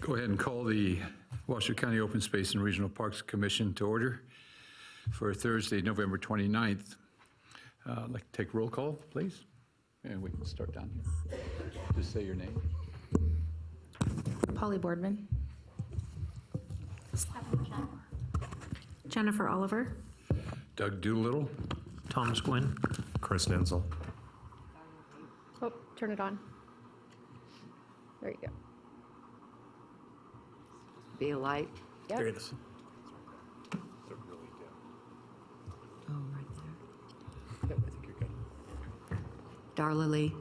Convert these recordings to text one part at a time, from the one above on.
Go ahead and call the Washoe County Open Space and Regional Parks Commission to order for Thursday, November 29th. I'd like to take roll call, please. And we can start down here. Just say your name. Polly Boardman. Jennifer Oliver. Doug Doolittle. Thomas Gwynn. Chris Nenzel. Oh, turn it on. There you go. Be a light. Yep. There it is. Oh, right there. Yep, I think you're good. Darla Lee.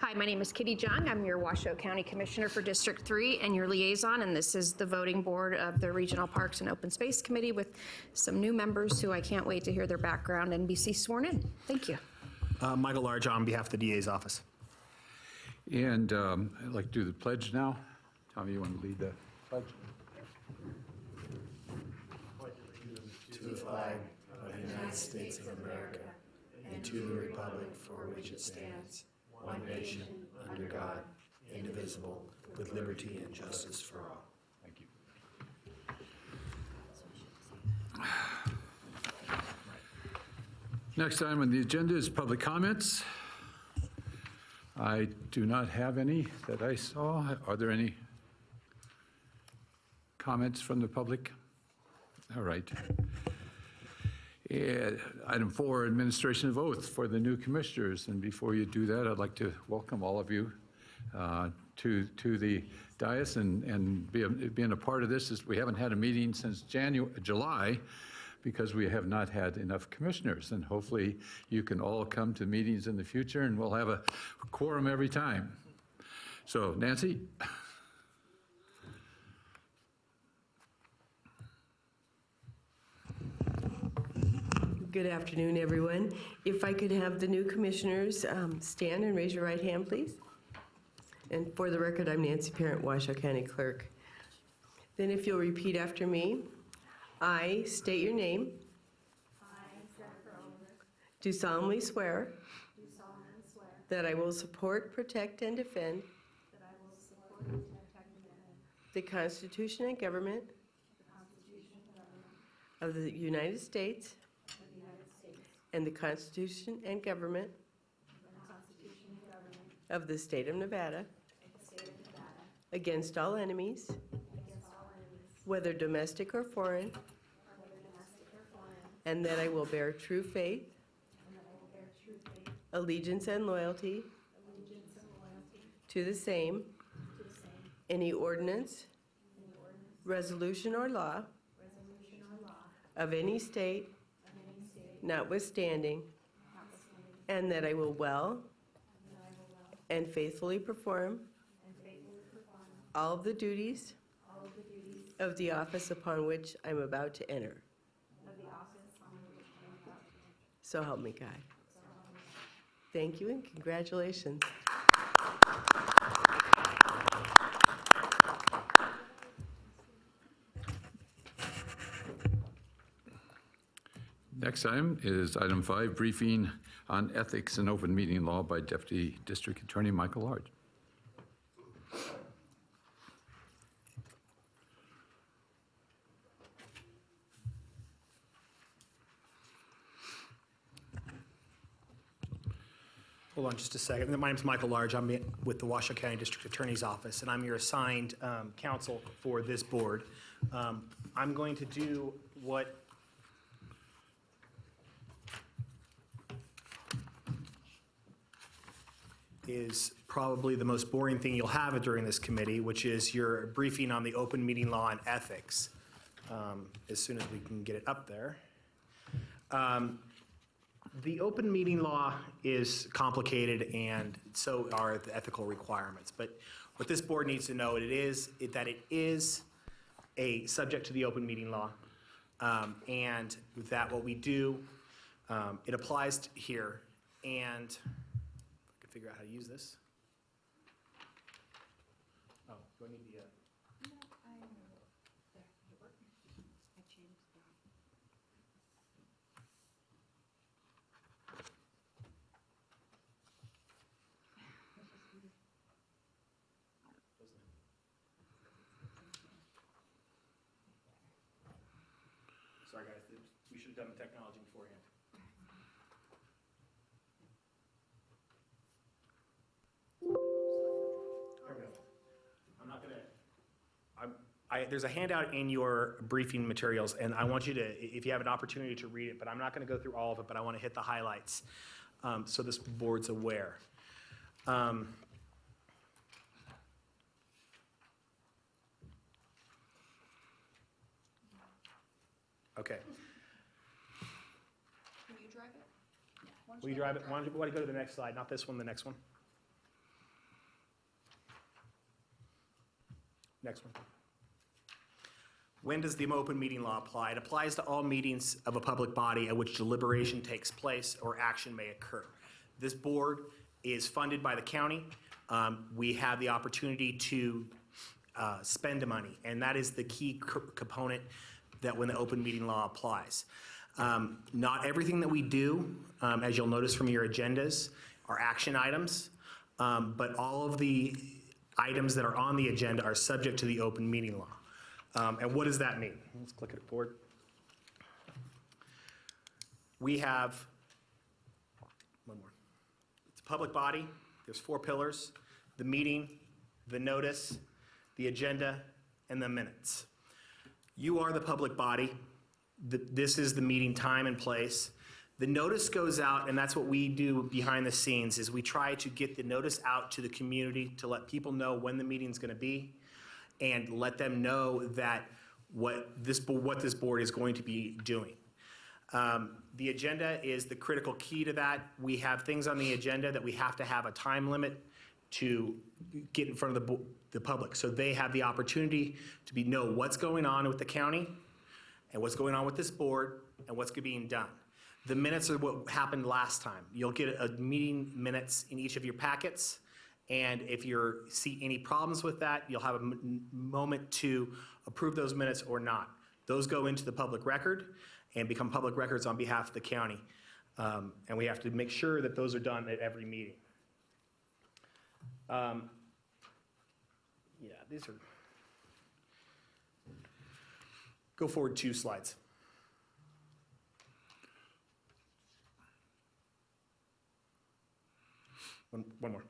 Hi, my name is Kitty Jung. I'm your Washoe County Commissioner for District 3 and your liaison, and this is the voting board of the Regional Parks and Open Space Committee with some new members who I can't wait to hear their background and be sworn in. Thank you. Michael Large on behalf of the DA's office. And I'd like to do the pledge now. Tommy, you want to lead the pledge? To the flag of the United States of America and to the republic for which it stands, one nation, under God, indivisible, with liberty and justice for all. Thank you. Next item on the agenda is public comments. I do not have any that I saw. Are there any comments from the public? All right. Item 4, administration of oath for the new commissioners. And before you do that, I'd like to welcome all of you to the dais and being a part of this. We haven't had a meeting since July because we have not had enough commissioners. And hopefully you can all come to meetings in the future and we'll have a quorum every time. So Nancy? Good afternoon, everyone. If I could have the new commissioners stand and raise your right hand, please. And for the record, I'm Nancy Parent, Washoe County Clerk. Then if you'll repeat after me, I state your name. I, Jennifer Oliver, Do solemnly swear do solemnly swear that I will support, protect, and defend that I will support, protect, and defend the Constitution and government the Constitution and government of the United States of the United States and the Constitution and government and the Constitution and government of the State of Nevada of the State of Nevada against all enemies, against all enemies, whether domestic or foreign, whether domestic or foreign, and that I will bear true faith, and that I will bear true faith, allegiance, and loyalty allegiance, and loyalty to the same, to the same, any ordinance, any ordinance, resolution, or law resolution, or law of any state of any state, notwithstanding, notwithstanding, and that I will well and that I will well and faithfully perform and faithfully perform all of the duties all of the duties of the office upon which I'm about to enter. of the office on which I am about to enter. So help me God. So help me God. Thank you and congratulations. Next item is item 5, briefing on ethics and open meeting law by Deputy District Attorney Michael Large. Hold on just a second. My name's Michael Large. I'm with the Washoe County District Attorney's Office, and I'm your assigned counsel for this board. I'm going to do what is probably the most boring thing you'll have during this committee, which is your briefing on the open meeting law and ethics, as soon as we can get it up there. The open meeting law is complicated, and so are the ethical requirements. But what this board needs to know that it is a subject to the open meeting law, and that what we do, it applies to here. And if I can figure out how to use this. Oh, do I need the? Sorry, guys, we should have done the technology beforehand. There we go. I'm not gonna, there's a handout in your briefing materials, and I want you to, if you have an opportunity to read it, but I'm not gonna go through all of it, but I wanna hit the highlights, so this board's aware. Okay. Can you drive it? Will you drive it? Why don't you go to the next slide? Not this one, the next one. Next one. When does the open meeting law apply? It applies to all meetings of a public body at which deliberation takes place or action may occur. This board is funded by the county. We have the opportunity to spend money, and that is the key component that when the open meeting law applies. Not everything that we do, as you'll notice from your agendas, are action items, but all of the items that are on the agenda are subject to the open meeting law. And what does that mean? Let's click it forward. We have, one more. It's a public body. There's 4 pillars: the meeting, the notice, the agenda, and the minutes. You are the public body. This is the meeting time and place. The notice goes out, and that's what we do behind the scenes, is we try to get the notice out to the community to let people know when the meeting's gonna be and let them know that what this board is going to be doing. The agenda is the critical key to that. We have things on the agenda that we have to have a time limit to get in front of the public, so they have the opportunity to know what's going on with the county and what's going on with this board and what's being done. The minutes are what happened last time. You'll get a meeting minutes in each of your packets, and if you see any problems with that, you'll have a moment to approve those minutes or not. Those go into the public record and become public records on behalf of the county, and we have to make sure that those are done at every meeting. Yeah, these are, go forward 2 slides. One more.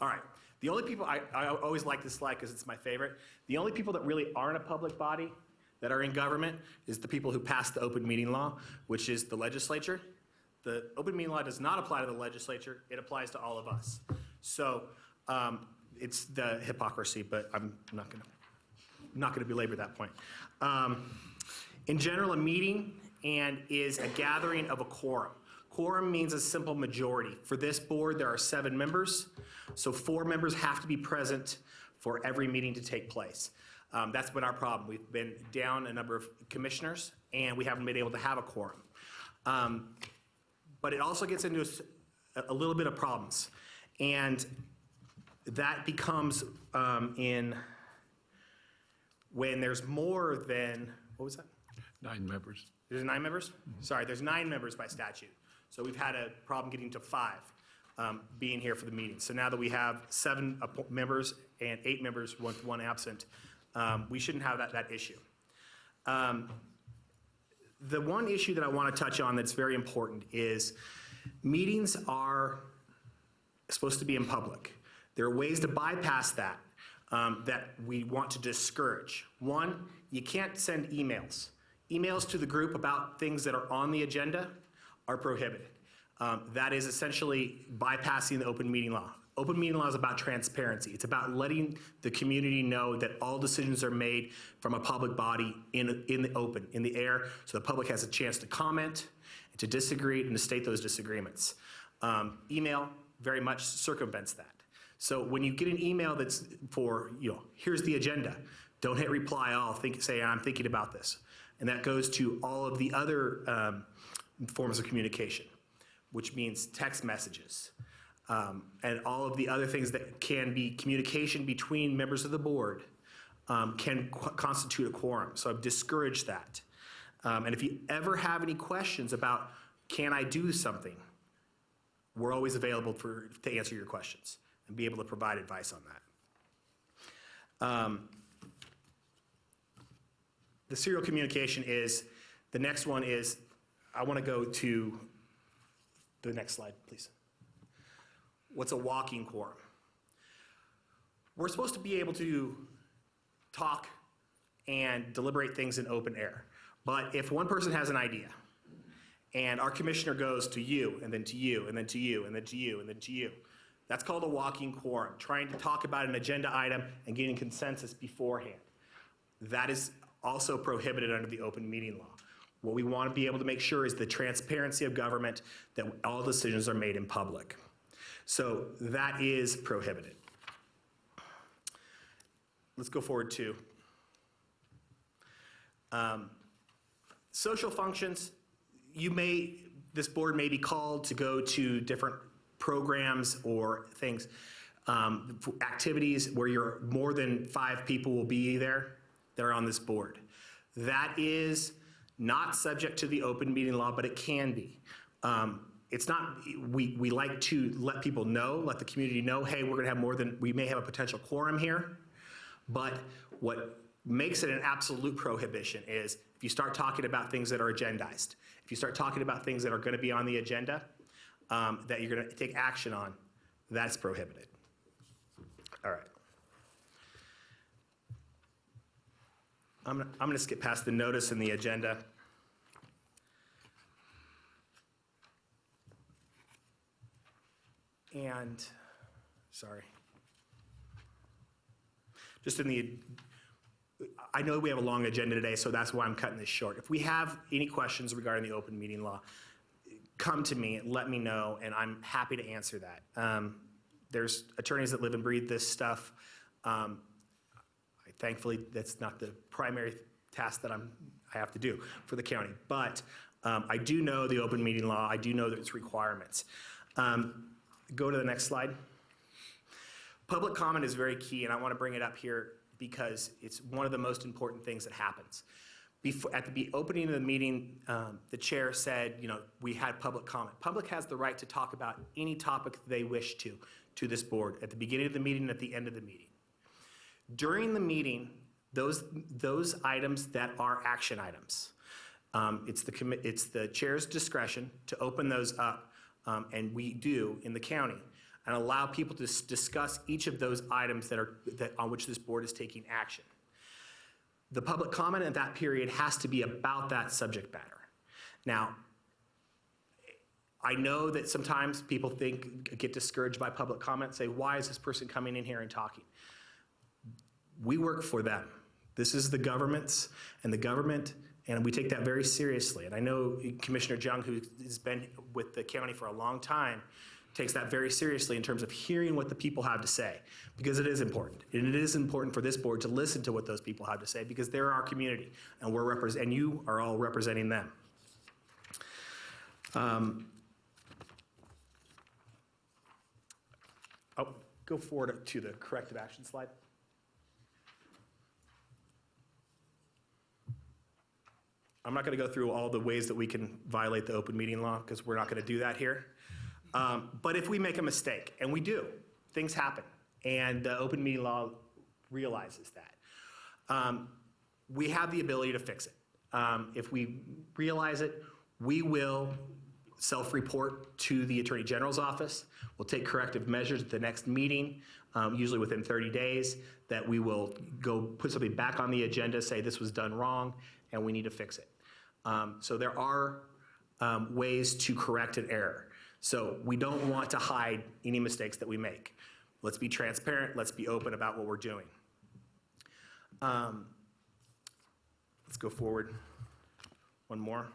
All right, the only people, I always like this slide because it's my favorite. The only people that really aren't a public body that are in government is the people who passed the open meeting law, which is the legislature. The open meeting law does not apply to the legislature, it applies to all of us. So it's the hypocrisy, but I'm not gonna belabor that point. In general, a meeting is a gathering of a quorum. Quorum means a simple majority. For this board, there are 7 members, so 4 members have to be present for every meeting to take place. That's been our problem. We've been down a number of commissioners, and we haven't been able to have a quorum. But it also gets into a little bit of problems, and that becomes when there's more than, what was that? 9 members. There's 9 members? Sorry, there's 9 members by statute. So we've had a problem getting to 5 being here for the meeting. So now that we have 7 members and 8 members with 1 absent, we shouldn't have that issue. The one issue that I want to touch on that's very important is meetings are supposed to be in public. There are ways to bypass that that we want to discourage. One, you can't send emails. Emails to the group about things that are on the agenda are prohibited. That is essentially bypassing the open meeting law. Open meeting law is about transparency. It's about letting the community know that all decisions are made from a public body in the open, in the air, so the public has a chance to comment, to disagree, and to state those disagreements. Email very much circumvents that. So when you get an email that's for, here's the agenda, don't hit reply all, say I'm thinking about this. And that goes to all of the other forms of communication, which means text messages, and all of the other things that can be communication between members of the board can constitute a quorum. So I've discouraged that. And if you ever have any questions about, can I do something, we're always available to answer your questions and be able to provide advice on that. The serial communication is, the next one is, I want to go to the next slide, please. What's a walking quorum? We're supposed to be able to talk and deliberate things in open air. But if one person has an idea, and our commissioner goes to you, and then to you, and then to you, and then to you, and then to you, that's called a walking quorum, trying to talk about an agenda item and getting consensus beforehand. That is also prohibited under the open meeting law. What we want to be able to make sure is the transparency of government, that all decisions are made in public. So that is prohibited. Let's go forward to social functions. This board may be called to go to different programs or things, activities where you're more than 5 people will be there that are on this board. That is not subject to the open meeting law, but it can be. It's not, we like to let people know, let the community know, hey, we're gonna have more than, we may have a potential quorum here, but what makes it an absolute prohibition is if you start talking about things that are agendized, if you start talking about things that are gonna be on the agenda, that you're gonna take action on, that's prohibited. All right. I'm gonna skip past the notice and the agenda. And, sorry. Just in the, I know we have a long agenda today, so that's why I'm cutting this short. If we have any questions regarding the open meeting law, come to me, let me know, and I'm happy to answer that. There's attorneys that live and breathe this stuff. Thankfully, that's not the primary task that I have to do for the county. But I do know the open meeting law. I do know that its requirements. Go to the next slide. Public comment is very key, and I want to bring it up here because it's one of the most important things that happens. At the opening of the meeting, the chair said, we had public comment. Public has the right to talk about any topic they wish to this board, at the beginning of the meeting and at the end of the meeting. During the meeting, those items that are action items, it's the chair's discretion to open those up, and we do in the county, and allow people to discuss each of those items on which this board is taking action. The public comment at that period has to be about that subject matter. Now, I know that sometimes people get discouraged by public comment, say, why is this person coming in here and talking? We work for them. This is the government's, and we take that very seriously. And I know Commissioner Jung, who has been with the county for a long time, takes that very seriously in terms of hearing what the people have to say, because it is important. And it is important for this board to listen to what those people have to say, because they're our community, and you are all representing them. Go forward to the corrective action slide. I'm not going to go through all the ways that we can violate the open meeting law, because we're not going to do that here. But if we make a mistake, and we do, things happen, and the open meeting law realizes that. We have the ability to fix it. If we realize it, we will self-report to the Attorney General's office. We'll take corrective measures at the next meeting, usually within 30 days, that we will go put something back on the agenda, say this was done wrong, and we need to fix it. So there are ways to correct an error. So we don't want to hide any mistakes that we make. Let's be transparent. Let's be open about what we're doing. Let's go forward. One more.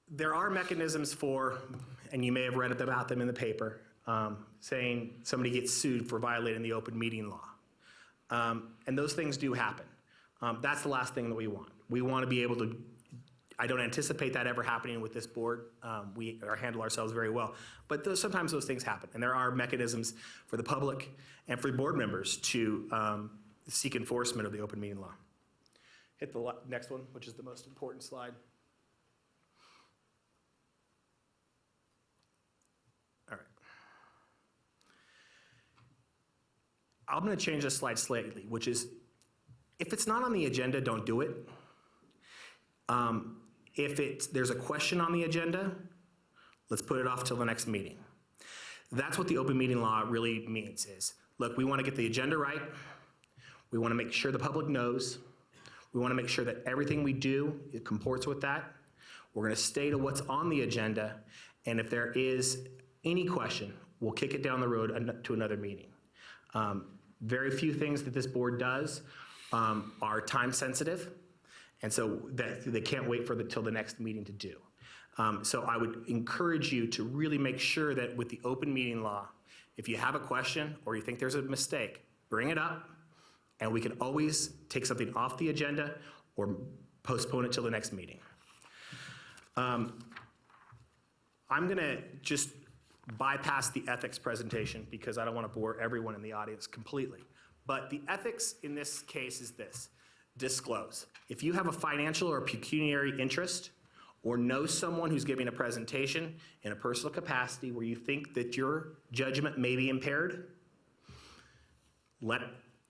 There are mechanisms for, and you may have read about them in the paper, saying somebody gets sued for violating the open meeting law. And those things do happen. That's the last thing that we want. We want to be able to, I don't anticipate that ever happening with this board. We handle ourselves very well. But sometimes those things happen. And there are mechanisms for the public and for board members to seek enforcement of the open meeting law. Hit the next one, which is the most important slide. All right. I'm going to change this slide slightly, which is, if it's not on the agenda, don't do it. If there's a question on the agenda, let's put it off till the next meeting. That's what the open meeting law really means is, look, we want to get the agenda right. We want to make sure the public knows. We want to make sure that everything we do, it comports with that. We're going to stay to what's on the agenda. And if there is any question, we'll kick it down the road to another meeting. Very few things that this board does are time sensitive. And so that they can't wait till the next meeting to do. So I would encourage you to really make sure that with the open meeting law, if you have a question or you think there's a mistake, bring it up, and we can always take something off the agenda or postpone it till the next meeting. I'm gonna just bypass the ethics presentation because I don't want to bore everyone in the audience completely. But the ethics in this case is this: disclose. If you have a financial or pecuniary interest or know someone who's giving a presentation in a personal capacity where you think that your judgment may be impaired, let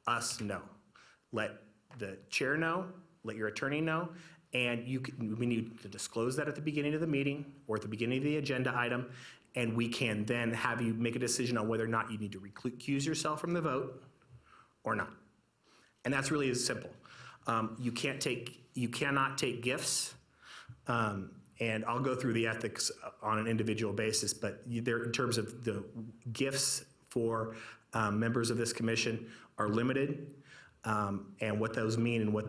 us know. Let the chair know, let your attorney know, and we need to disclose that at the beginning of the meeting or at the beginning of the agenda item, and we can then have you make a decision on whether or not you need to recuse yourself from the vote or not. And that's really as simple. You cannot take gifts, and I'll go through the ethics on an individual basis, but in terms of the gifts for members of this commission are limited, and what those mean and what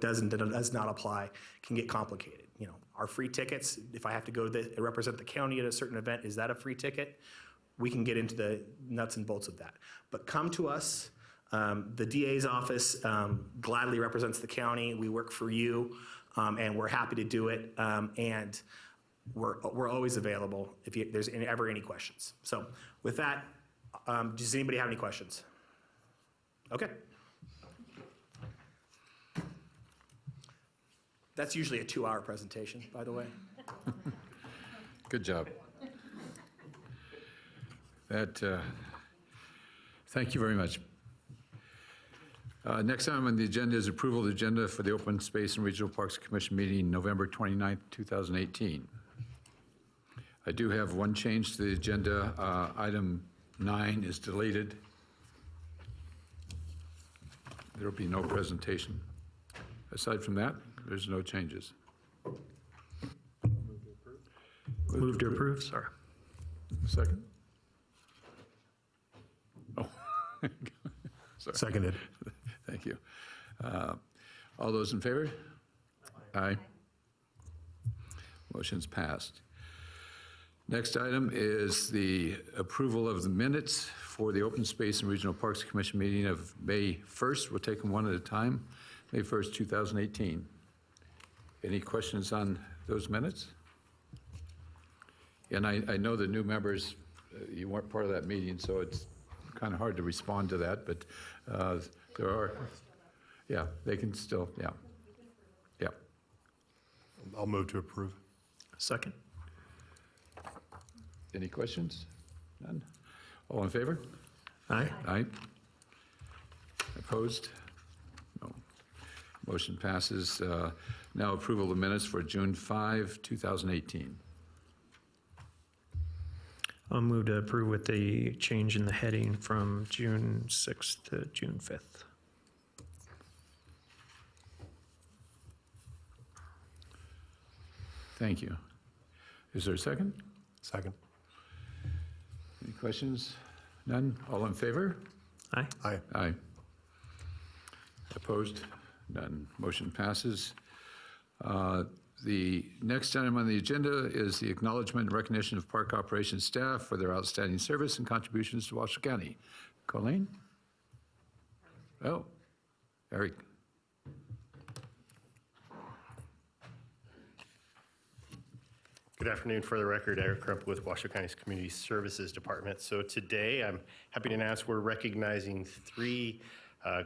does and does not apply can get complicated. You know, our free tickets, if I have to go to represent the county at a certain event, is that a free ticket? We can get into the nuts and bolts of that. But come to us. The DA's office gladly represents the county. We work for you, and we're happy to do it. And we're always available if there's ever any questions. So with that, does anybody have any questions? Okay. That's usually a 2-hour presentation, by the way. Good job. Thank you very much. Next item on the agenda is approval of the agenda for the Open Space and Regional Parks Commission meeting November 29th, 2018. I do have one change to the agenda. Item 9 is deleted. There will be no presentation. Aside from that, there's no changes. Move to approve, sorry. Second? Oh. Sorry. Seconded. Thank you. All those in favor? Aye. Motion's passed. Next item is the approval of the minutes for the Open Space and Regional Parks Commission meeting of May 1st. We'll take them one at a time. May 1st, 2018. Any questions on those minutes? And I know the new members, you weren't part of that meeting, so it's kind of hard to respond to that, but there are, yeah, they can still, yeah. Yeah. I'll move to approve. Second. Any questions? None? All in favor? Aye. Aye. Opposed? No. Motion passes. Now approval of the minutes for June 5, 2018. I'll move to approve with the change in the heading from June 6th to June 5th. Thank you. Is there a second? Second. Any questions? None? All in favor? Aye. Aye. Aye. Opposed? None. Motion passes. The next item on the agenda is the acknowledgement and recognition of park operations staff for their outstanding service and contributions to Washoe County. Colleen? Oh, Eric. Good afternoon. For the record, Eric Crump with Washoe County's Community Services Department. So today, I'm happy to announce we're recognizing 3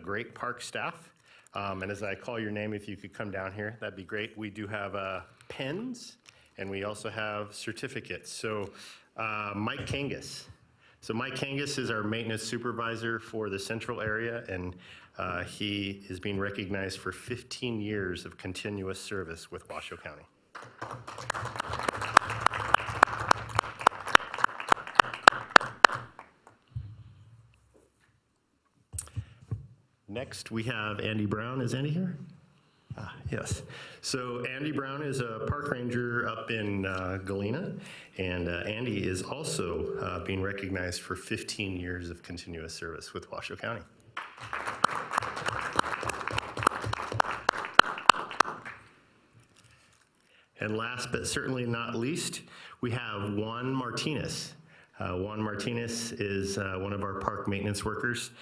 great park staff. And as I call your name, if you could come down here, that'd be great. We do have pens, and we also have certificates. So Mike Kangas, So Mike Kangas is our maintenance supervisor for the central area, and he is being recognized for 15 years of continuous service with Washoe County. Next, we have Andy Brown. Is Andy here? Yes. So Andy Brown is a park ranger up in Galena, and Andy is also being recognized for 15 years of continuous service with Washoe County. And last but certainly not least, we have Juan Martinez. Juan Martinez is one of our park maintenance workers.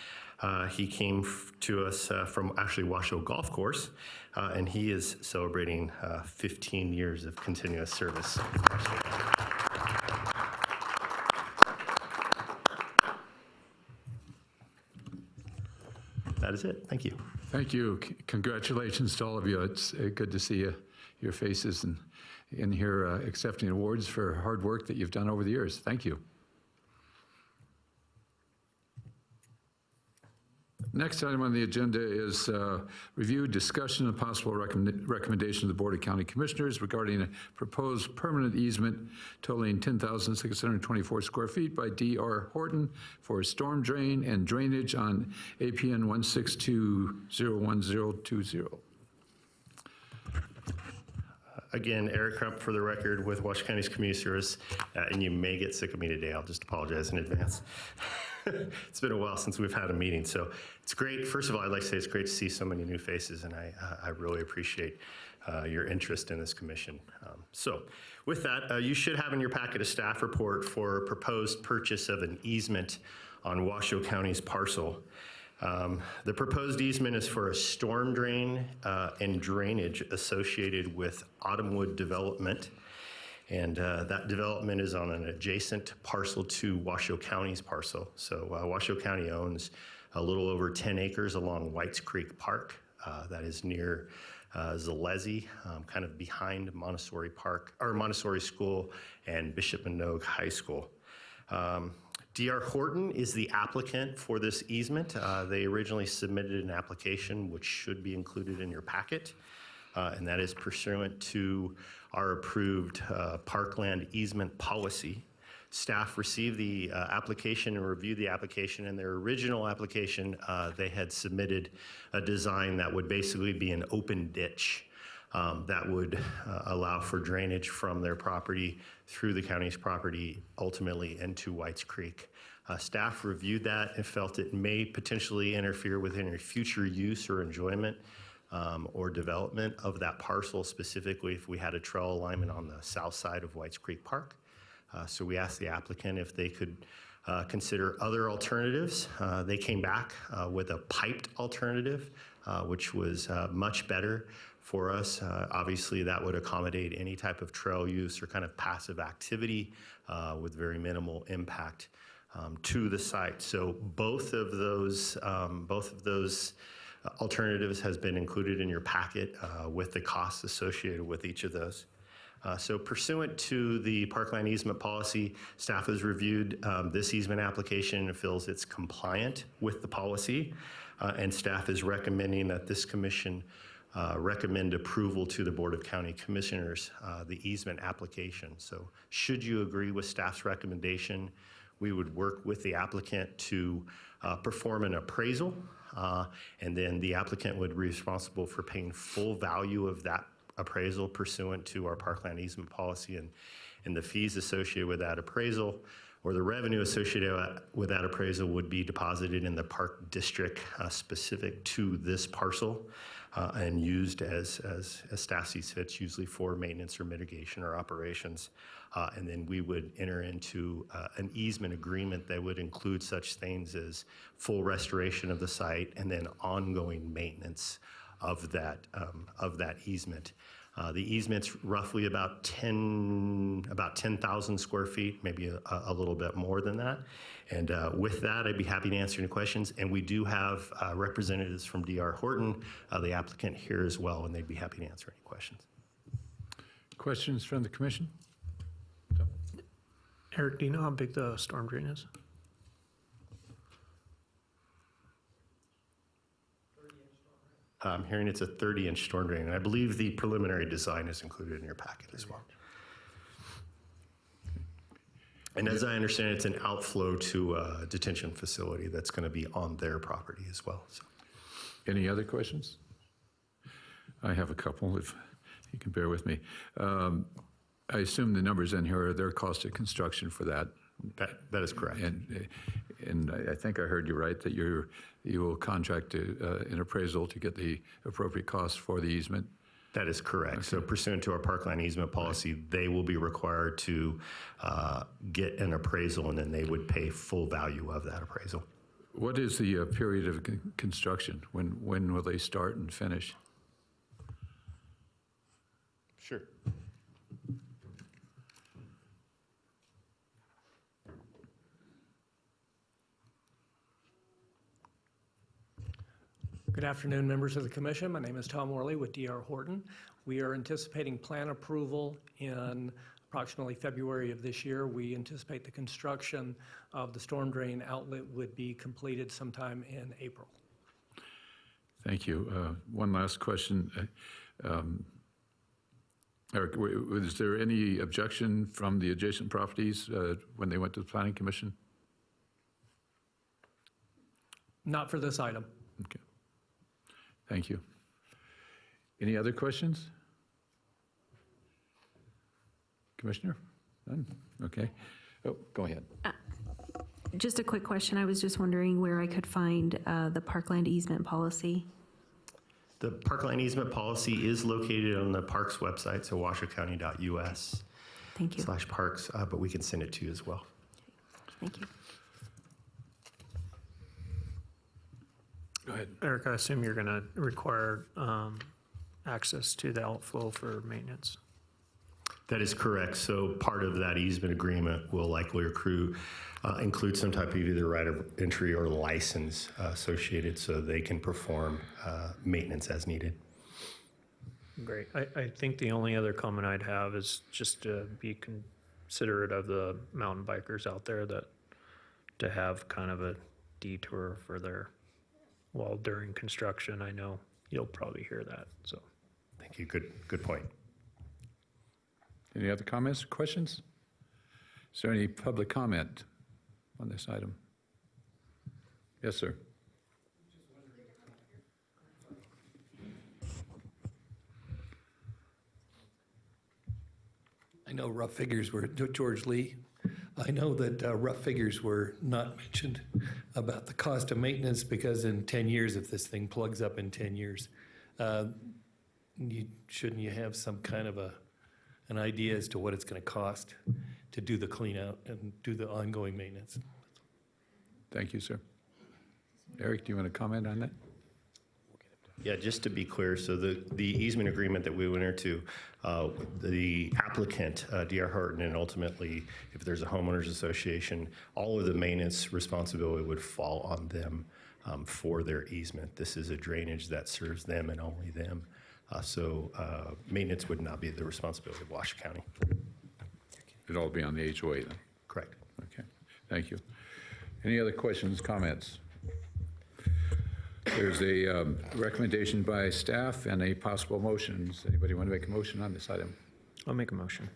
He came to us from actually Washoe Golf Course, and he is celebrating 15 years of continuous service. That is it. Thank you. Thank you. Congratulations to all of you. It's good to see your faces and in here accepting awards for hard work that you've done over the years. Thank you. Next item on the agenda is review, discussion, and possible recommendation of the Board of County Commissioners regarding a proposed permanent easement totaling 10,624 square feet by D.R. Horton for storm drain and drainage on APN 162-01020. Again, Eric Crump for the record with Washoe County's Community Service, and you may get sick of me today. I'll just apologize in advance. It's been a while since we've had a meeting, so it's great. First of all, I'd like to say it's great to see so many new faces, and I really appreciate your interest in this commission. So with that, you should have in your packet a staff report for proposed purchase of an easement on Washoe County's parcel. The proposed easement is for a storm drain and drainage associated with Autumnwood development. And that development is on an adjacent parcel to Washoe County's parcel. So Washoe County owns a little over 10 acres along Whites Creek Park. That is near Zalesi, kind of behind Montessori Park, or Montessori School and Bishop Manogue High School. D.R. Horton is the applicant for this easement. They originally submitted an application which should be included in your packet, and that is pursuant to our approved parkland easement policy. Staff received the application and reviewed the application. In their original application, they had submitted a design that would basically be an open ditch that would allow for drainage from their property through the county's property, ultimately into Whites Creek. Staff reviewed that and felt it may potentially interfere with any future use or enjoyment or development of that parcel, specifically if we had a trail alignment on the south side of Whites Creek Park. So we asked the applicant if they could consider other alternatives. They came back with a piped alternative, which was much better for us. Obviously, that would accommodate any type of trail use or kind of passive activity with very minimal impact to the site. So both of those alternatives has been included in your packet with the costs associated with each of those. So pursuant to the parkland easement policy, staff has reviewed this easement application and feels it's compliant with the policy, and staff is recommending that this commission recommend approval to the Board of County Commissioners, the easement application. So should you agree with staff's recommendation, we would work with the applicant to perform an appraisal, and then the applicant would be responsible for paying full value of that appraisal pursuant to our parkland easement policy, and the fees associated with that appraisal or the revenue associated with that appraisal would be deposited in the park district specific to this parcel and used as staff sees fit, usually for maintenance or mitigation or operations. And then we would enter into an easement agreement that would include such things as full restoration of the site and then ongoing maintenance of that easement. The easement's roughly about 10,000 square feet, maybe a little bit more than that. And with that, I'd be happy to answer any questions. And we do have representatives from D.R. Horton, the applicant, here as well, and they'd be happy to answer any questions. Questions from the commission? Eric, do you know how big the storm drain is? I'm hearing it's a 30-inch storm drain, and I believe the preliminary design is included in your packet as well. And as I understand, it's an outflow to a detention facility that's going to be on their property as well. So. Any other questions? I have a couple, if you can bear with me. I assume the numbers in here are their cost of construction for that. That is correct. And I think I heard you right, that you will contract an appraisal to get the appropriate cost for the easement? That is correct. So pursuant to our parkland easement policy, they will be required to get an appraisal, and then they would pay full value of that appraisal. What is the period of construction? When will they start and finish? Sure. Good afternoon, members of the commission. My name is Tom Worley with D.R. Horton. We are anticipating plan approval in approximately February of this year. We anticipate the construction of the storm drain outlet would be completed sometime in April. Thank you. One last question. Eric, was there any objection from the adjacent properties when they went to the Planning Commission? Not for this item. Okay. Thank you. Any other questions? Commissioner? None? Okay. Oh, go ahead. Just a quick question. I was just wondering where I could find the parkland easement policy. The parkland easement policy is located on the parks website, so washoecounty.us. Thank you. /parks, but we can send it to you as well. Thank you. Go ahead. Eric, I assume you're going to require access to the outflow for maintenance. That is correct. So part of that easement agreement will likely include some type of either right of entry or license associated, so they can perform maintenance as needed. Great. I think the only other comment I'd have is just to be considerate of the mountain bikers out there, that to have kind of a detour for their, while during construction. I know you'll probably hear that, so. Thank you. Good point. Any other comments or questions? Is there any public comment on this item? Yes, sir. I know rough figures were, George Lee, I know that rough figures were not mentioned about the cost of maintenance, because in 10 years, if this thing plugs up in 10 years, shouldn't you have some kind of an idea as to what it's going to cost to do the clean out and do the ongoing maintenance? Thank you, sir. Eric, do you want to comment on that? Yeah, just to be clear, so the easement agreement that we went into, the applicant, D.R. Horton, and ultimately, if there's a homeowners association, all of the maintenance responsibility would fall on them for their easement. This is a drainage that serves them and only them. So maintenance would not be the responsibility of Washoe County. It'd all be on the HOA then? Correct. Okay, thank you. Any other questions, comments? There's a recommendation by staff and a possible motion. Does anybody want to make a motion on this item? I'll make a motion.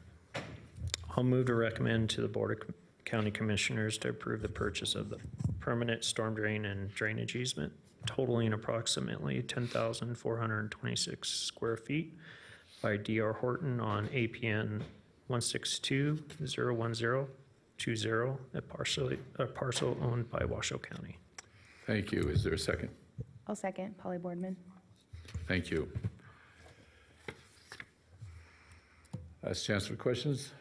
I'll move to recommend to the Board of County Commissioners to approve the purchase of the permanent storm drain and drainage easement totaling approximately 10,426 square feet by D.R. Horton on APN 162-01020, a parcel owned by Washoe County. Thank you. Is there a second? I'll second. Polly Boardman. Thank you. Last chance for questions?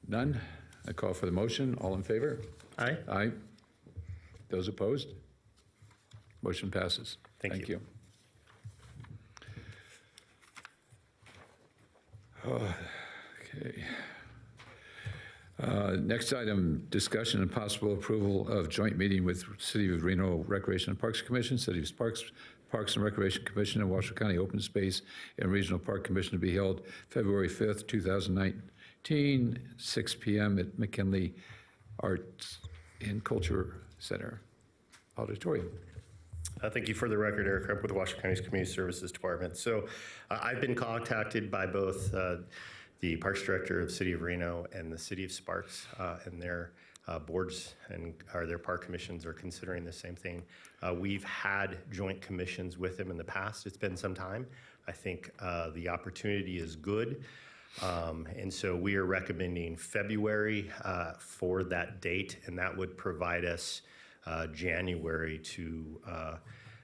None? I call for the motion. All in favor? Aye. Aye. Those opposed? Motion passes. Thank you. Okay. Next item, discussion and possible approval of joint meeting with City of Reno Recreation and Parks Commission, City of Parks and Recreation Commission, and Washoe County Open Space and Regional Park Commission to be held February 5th, 2019, 6 p.m. at McKinley Arts and Culture Center Auditorium. Thank you. For the record, Eric Krupp with Washoe County's Community Services Department. So I've been contacted by both the Parks Director of the City of Reno and the City of Sparks, and their boards or their park commissions are considering the same thing. We've had joint commissions with them in the past. It's been some time. I think the opportunity is good. And so we are recommending February for that date, and that would provide us January to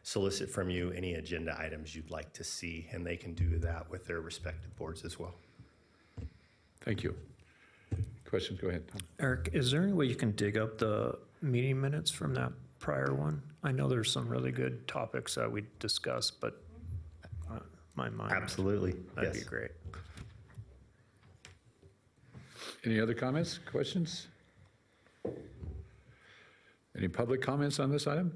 solicit from you any agenda items you'd like to see, and they can do that with their respective boards as well. Thank you. Questions? Go ahead, Tom. Eric, is there any way you can dig up the meeting minutes from that prior one? I know there's some really good topics that we discussed, but my mind. Absolutely. That'd Yes. be great. Any other comments, questions? Any public comments on this item?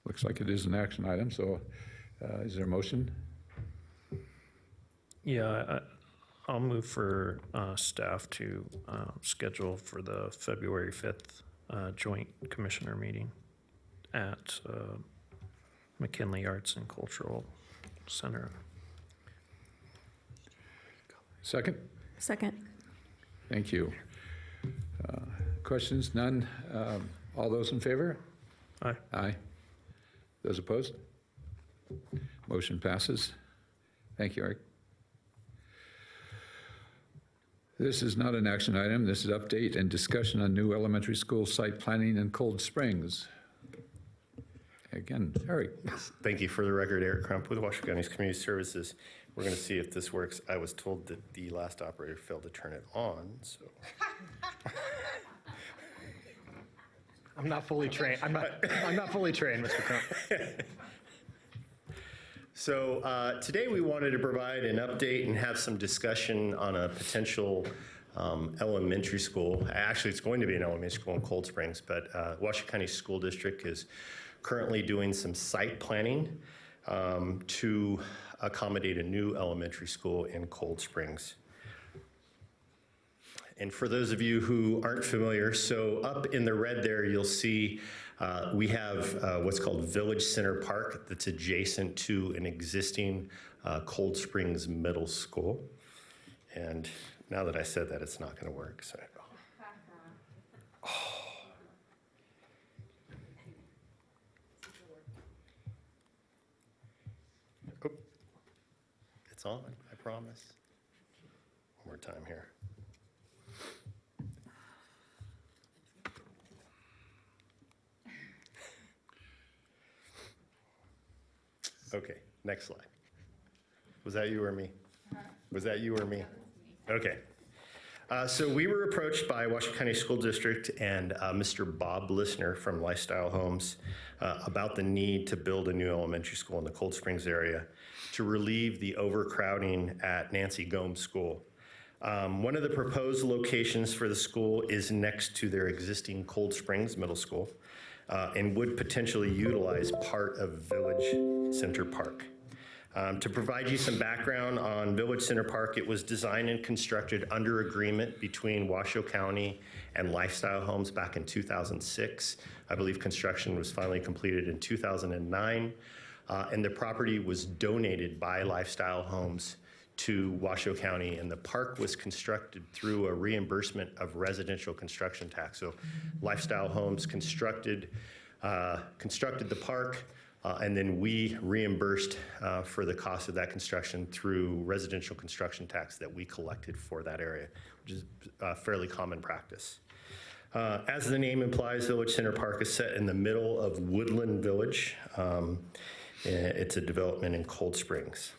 Looks like it is an action item, so is there a motion? Yeah, I'll move for staff to schedule for the February 5th joint commissioner meeting at McKinley Arts and Cultural Center. Second? Second. Thank you. Questions? None? All those in favor? Aye. Aye. Those opposed? Motion passes. Thank you, Eric. This is not an action item. This is update and discussion on new elementary school site planning in Cold Springs. Again, Eric. Thank you. For the record, Eric Crump with Washoe County's Community Services. We're going to see if this works. I was told that the last operator failed to turn it on, so. I'm not fully trained. I'm not fully trained, Mr. Crump. So today we wanted to provide an update and have some discussion on a potential elementary school. Actually, it's going to be an elementary school in Cold Springs, but Washoe County School District is currently doing some site planning to accommodate a new elementary school in Cold Springs. And for those of you who aren't familiar, so up in the red there, you'll see we have what's called Village Center Park that's adjacent to an existing Cold Springs Middle School. And now that I said that, it's not going to work. So. Oh. It's on, I promise. One more time here. Okay, next slide. Was that you or me? Was that you or me? Okay. So we were approached by Washoe County School District and Mr. Bob Lissner from Lifestyle Homes about the need to build a new elementary school in the Cold Springs area to relieve the overcrowding at Nancy Gomes School. One of the proposed locations for the school is next to their existing Cold Springs Middle School and would potentially utilize part of Village Center Park. To provide you some background on Village Center Park, it was designed and constructed under agreement between Washoe County and Lifestyle Homes back in 2006. I believe construction was finally completed in 2009, and the property was donated by Lifestyle Homes to Washoe County, and the park was constructed through a reimbursement of residential construction tax. So Lifestyle Homes constructed the park, and then we reimbursed for the cost of that construction through residential construction tax that we collected for that area, which is fairly common practice. As the name implies, Village Center Park is set in the middle of Woodland Village. It's a development in Cold Springs.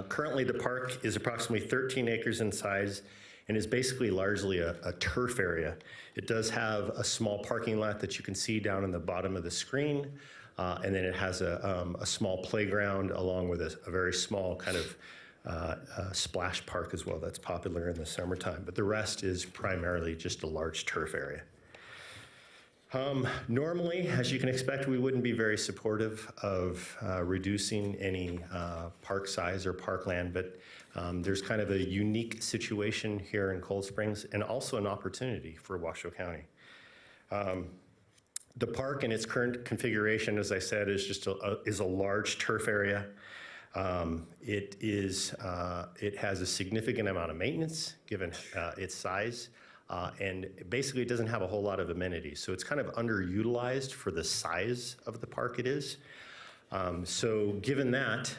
Currently, the park is approximately 13 acres in size and is basically largely a turf area. It does have a small parking lot that you can see down in the bottom of the screen, and then it has a small playground along with a very small kind of splash park as well that's popular in the summertime. But the rest is primarily just a large turf area. Normally, as you can expect, we wouldn't be very supportive of reducing any park size or parkland, but there's kind of a unique situation here in Cold Springs and also an opportunity for Washoe County. The park in its current configuration, as I said, is just a large turf area. It has a significant amount of maintenance given its size, and basically it doesn't have a whole lot of amenities. So it's kind of underutilized for the size of the park it is. So given that,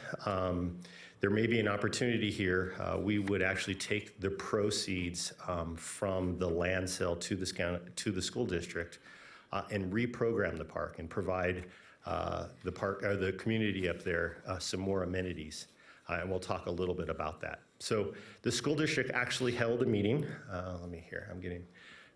there may be an opportunity here. We would actually take the proceeds from the land sale to the school district and reprogram the park and provide the community up there some more amenities. And we'll talk a little bit about that. So the school district actually held a meeting. I'm getting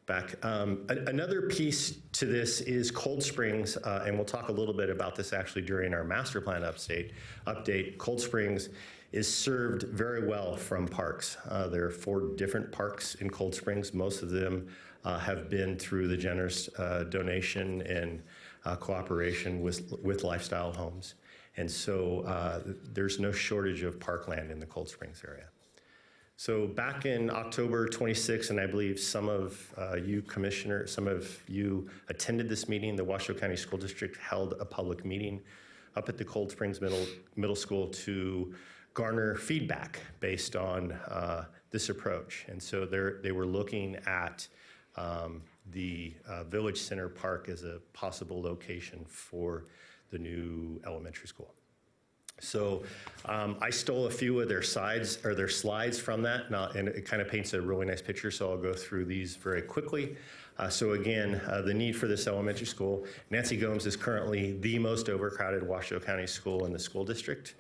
back. Another piece to this is Cold Springs, and we'll talk a little bit about this actually during our master plan update. Cold Springs is served very well from parks. There are 4 different parks in Cold Springs. Most of them have been through the generous donation and cooperation with Lifestyle Homes. And so there's no shortage of parkland in the Cold Springs area. So back in October 26, and I believe some of you attended this meeting, the Washoe County School District held a public meeting up at the Cold Springs Middle School to garner feedback based on this approach. And so they were looking at the Village Center Park as a possible location for the new elementary school. So I stole a few of their slides from that, and it kind of paints a really nice picture, so I'll go through these very quickly. So again, the need for this elementary school. Nancy Gomes is currently the most overcrowded Washoe County school in the school district.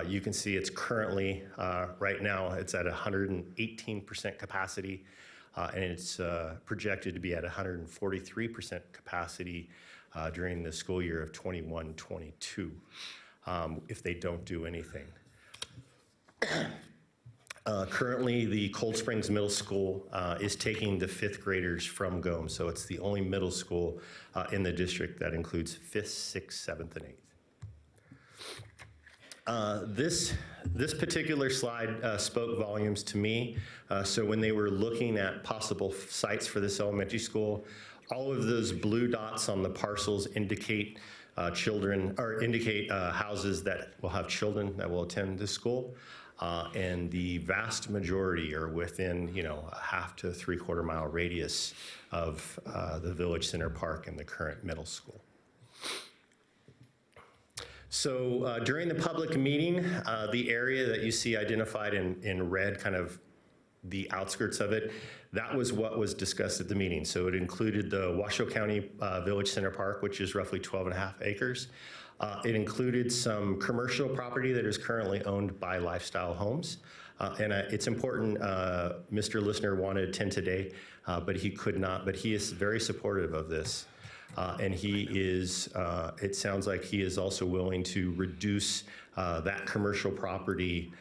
You can see it's currently, right now, it's at 118% capacity, and it's projected to be at 143% capacity during the school year of 21-22. If they don't do anything. Currently, the Cold Springs Middle School is taking the 5th graders from Gomes, so it's the only middle school in the district that includes 5th, 6th, 7th, and 8th. This particular slide spoke volumes to me. So when they were looking at possible sites for this elementary school, all of those blue dots on the parcels indicate houses that will have children that will attend this school, and the vast majority are within, a half to 3/4 mile radius of the Village Center Park and the current middle school. So during the public meeting, the area that you see identified in red, kind of the outskirts of it, that was what was discussed at the meeting. So it included the Washoe County Village Center Park, which is roughly 12.5 acres. It included some commercial property that is currently owned by Lifestyle Homes. And it's important, Mr. Listener wanted to attend today, but he could not, but he is very supportive of this. And he is, it sounds like he is also willing to reduce that commercial property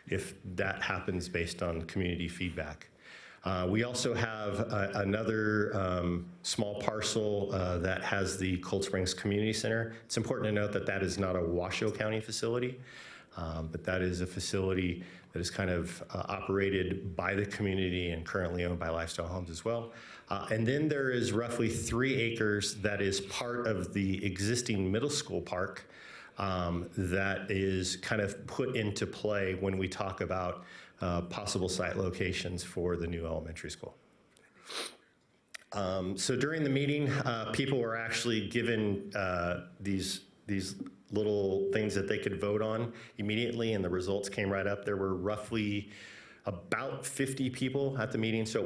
if that happens based on community feedback. We also have another small parcel that has the Cold Springs Community Center. It's important to note that that is not a Washoe County facility, but that is a facility that is kind of operated by the community and currently owned by Lifestyle Homes as well. And then there is roughly 3 acres that is part of the existing middle school park that is kind of put into play when we talk about possible site locations for the new elementary school. So during the meeting, people were actually given these little things that they could vote on immediately, and the results came right up. There were roughly about 50 people at the meeting, so it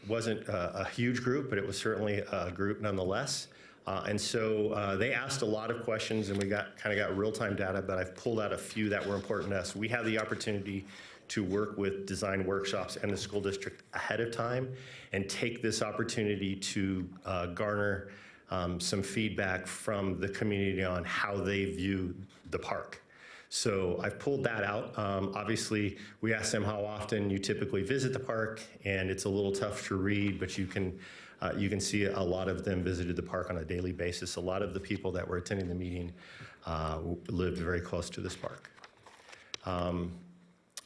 wasn't a huge group, but it was certainly a group nonetheless. And so they asked a lot of questions, and we got real-time data, but I've pulled out a few that were important to us. We had the opportunity to work with design workshops and the school district ahead of time and take this opportunity to garner some feedback from the community on how they view the park. So I've pulled that out. Obviously, we asked them how often you typically visit the park, and it's a little tough to read, but you can see a lot of them visited the park on a daily basis. A lot of the people that were attending the meeting lived very close to this park.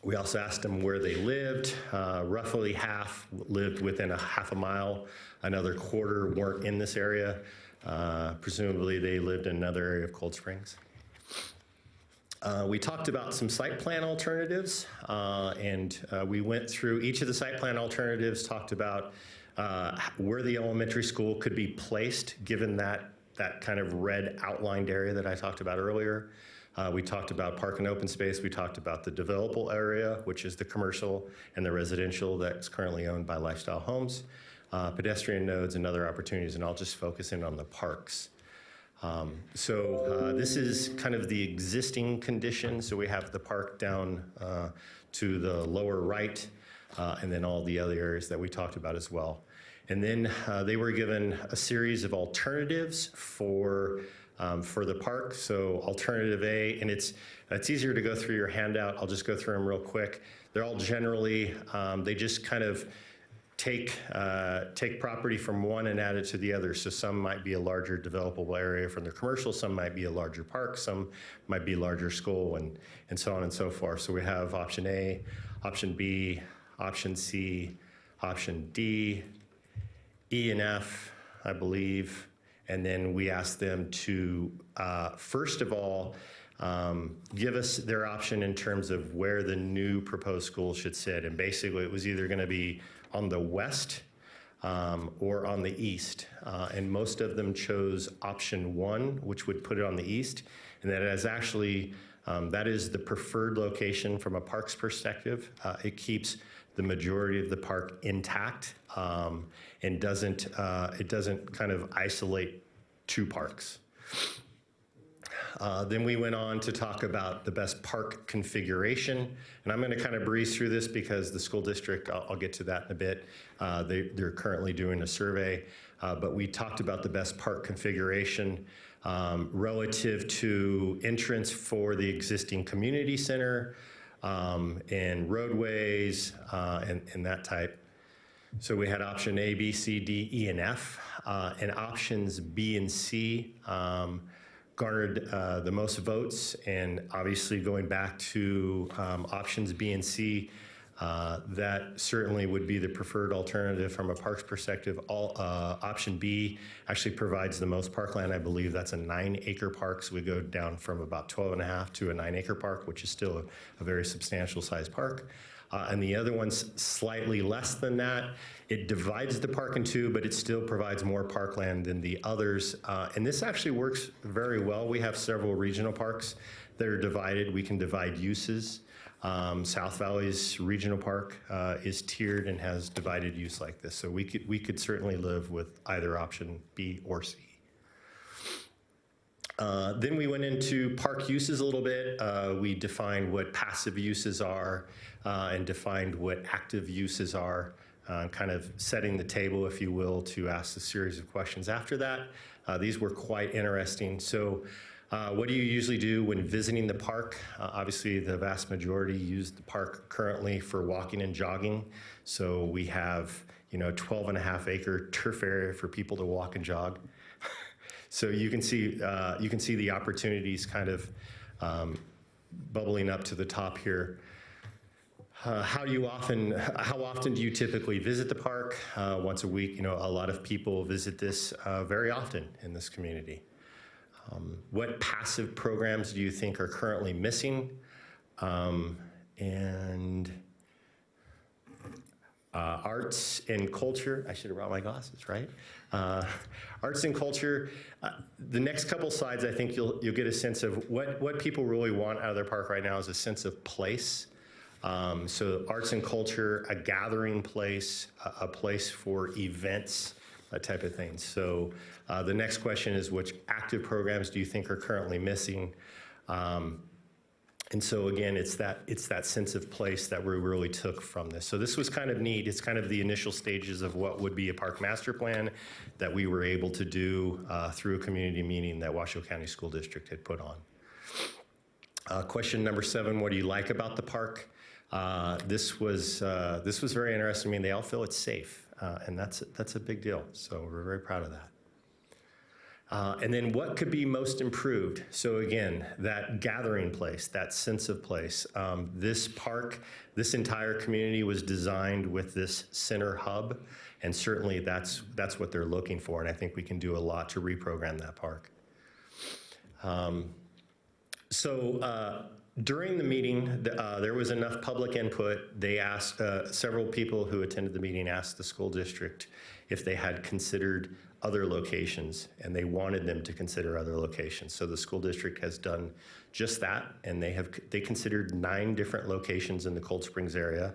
We also asked them where they lived. Roughly half lived within a half a mile. Another quarter weren't in this area. Presumably they lived in another area of Cold Springs. We talked about some site plan alternatives, and we went through each of the site plan alternatives, talked about where the elementary school could be placed, given that kind of red outlined area that I talked about earlier. We talked about park and open space. We talked about the developable area, which is the commercial and the residential that's currently owned by Lifestyle Homes, pedestrian nodes and other opportunities, and I'll just focus in on the parks. This is kind of the existing condition. So we have the park down to the lower right, and then all the other areas that we talked about as well. And then they were given a series of alternatives for the park. So alternative A, and it's easier to go through your handout. I'll just go through them real quick. They're all generally, they just kind of take property from one and add it to the other. So some might be a larger developable area from the commercial, some might be a larger park, some might be larger school, and so on and so forth. So we have option A, option B, option C, option D, E and F, I believe. And then we asked them to, first of all, give us their option in terms of where the new proposed school should sit. And basically it was either going to be on the west or on the east. And most of them chose option 1, which would put it on the east. And that is actually, that is the preferred location from a parks perspective. It keeps the majority of the park intact and it doesn't kind of isolate two parks. Then we went on to talk about the best park configuration. And I'm going to kind of breeze through this because the school district, I'll get to that in a bit. They're currently doing a survey. But we talked about the best park configuration relative to entrance for the existing community center and roadways and that type. So we had option A, B, C, D, E, and F. And options B and C garnered the most votes, and obviously going back to options B and C, that certainly would be the preferred alternative from a parks perspective. Option B actually provides the most parkland. I believe that's a 9-acre park, so we go down from about 12.5 to a 9-acre park, which is still a very substantial size park. And the other one's slightly less than that. It divides the park in two, but it still provides more parkland than the others. And this actually works very well. We have several regional parks that are divided. We can divide uses. South Valley's regional park is tiered and has divided use like this. So we could certainly live with either option B or C. Then we went into park uses a little bit. We defined what passive uses are and defined what active uses are, kind of setting the table, if you will, to ask a series of questions after that. These were quite interesting. So what do you usually do when visiting the park? Obviously, the vast majority use the park currently for walking and jogging. So we have, 12.5-acre turf area for people to walk and jog. So you can see the opportunities kind of bubbling up to the top here. How often do you typically visit the park? Once a week. A lot of people visit this very often in this community. What passive programs do you think are currently missing? And arts and culture. I should have brought my glasses, right? Arts and culture. The next couple slides, I think you'll get a sense of what people really want out of their park right now is a sense of place. So arts and culture, a gathering place, a place for events, that type of thing. So the next question is, which active programs do you think are currently missing? And so again, it's that sense of place that we really took from this. So this was kind of neat. It's kind of the initial stages of what would be a park master plan that we were able to do through a community meeting that Washoe County School District had put on. Question number 7, what do you like about the park? This was very interesting. I mean, they all feel it's safe, and that's a big deal. So we're very proud of that. And then what could be most improved? So again, that gathering place, that sense of place. This park, this entire community was designed with this center hub, and certainly that's what they're looking for, and I think we can do a lot to reprogram that park. During the meeting, there was enough public input. They asked, several people who attended the meeting asked the school district if they had considered other locations, and they wanted them to consider other locations. So the school district has done just that, and they considered 9 different locations in the Cold Springs area.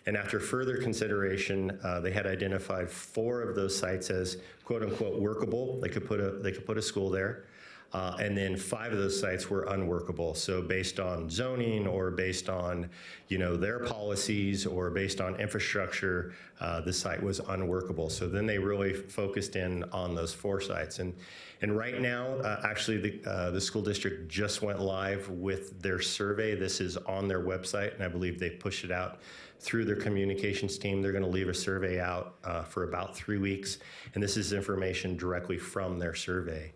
And after further consideration, they had identified 4 of those sites as quote unquote workable. They could put a school there. And then 5 of those sites were unworkable. So based on zoning or based on, their policies or based on infrastructure, the site was unworkable. So then they really focused in on those 4 sites. And right now, actually, the school district just went live with their survey. This is on their website, and I believe they pushed it out through their communications team. They're going to leave a survey out for about 3 weeks, and this is information directly from their survey.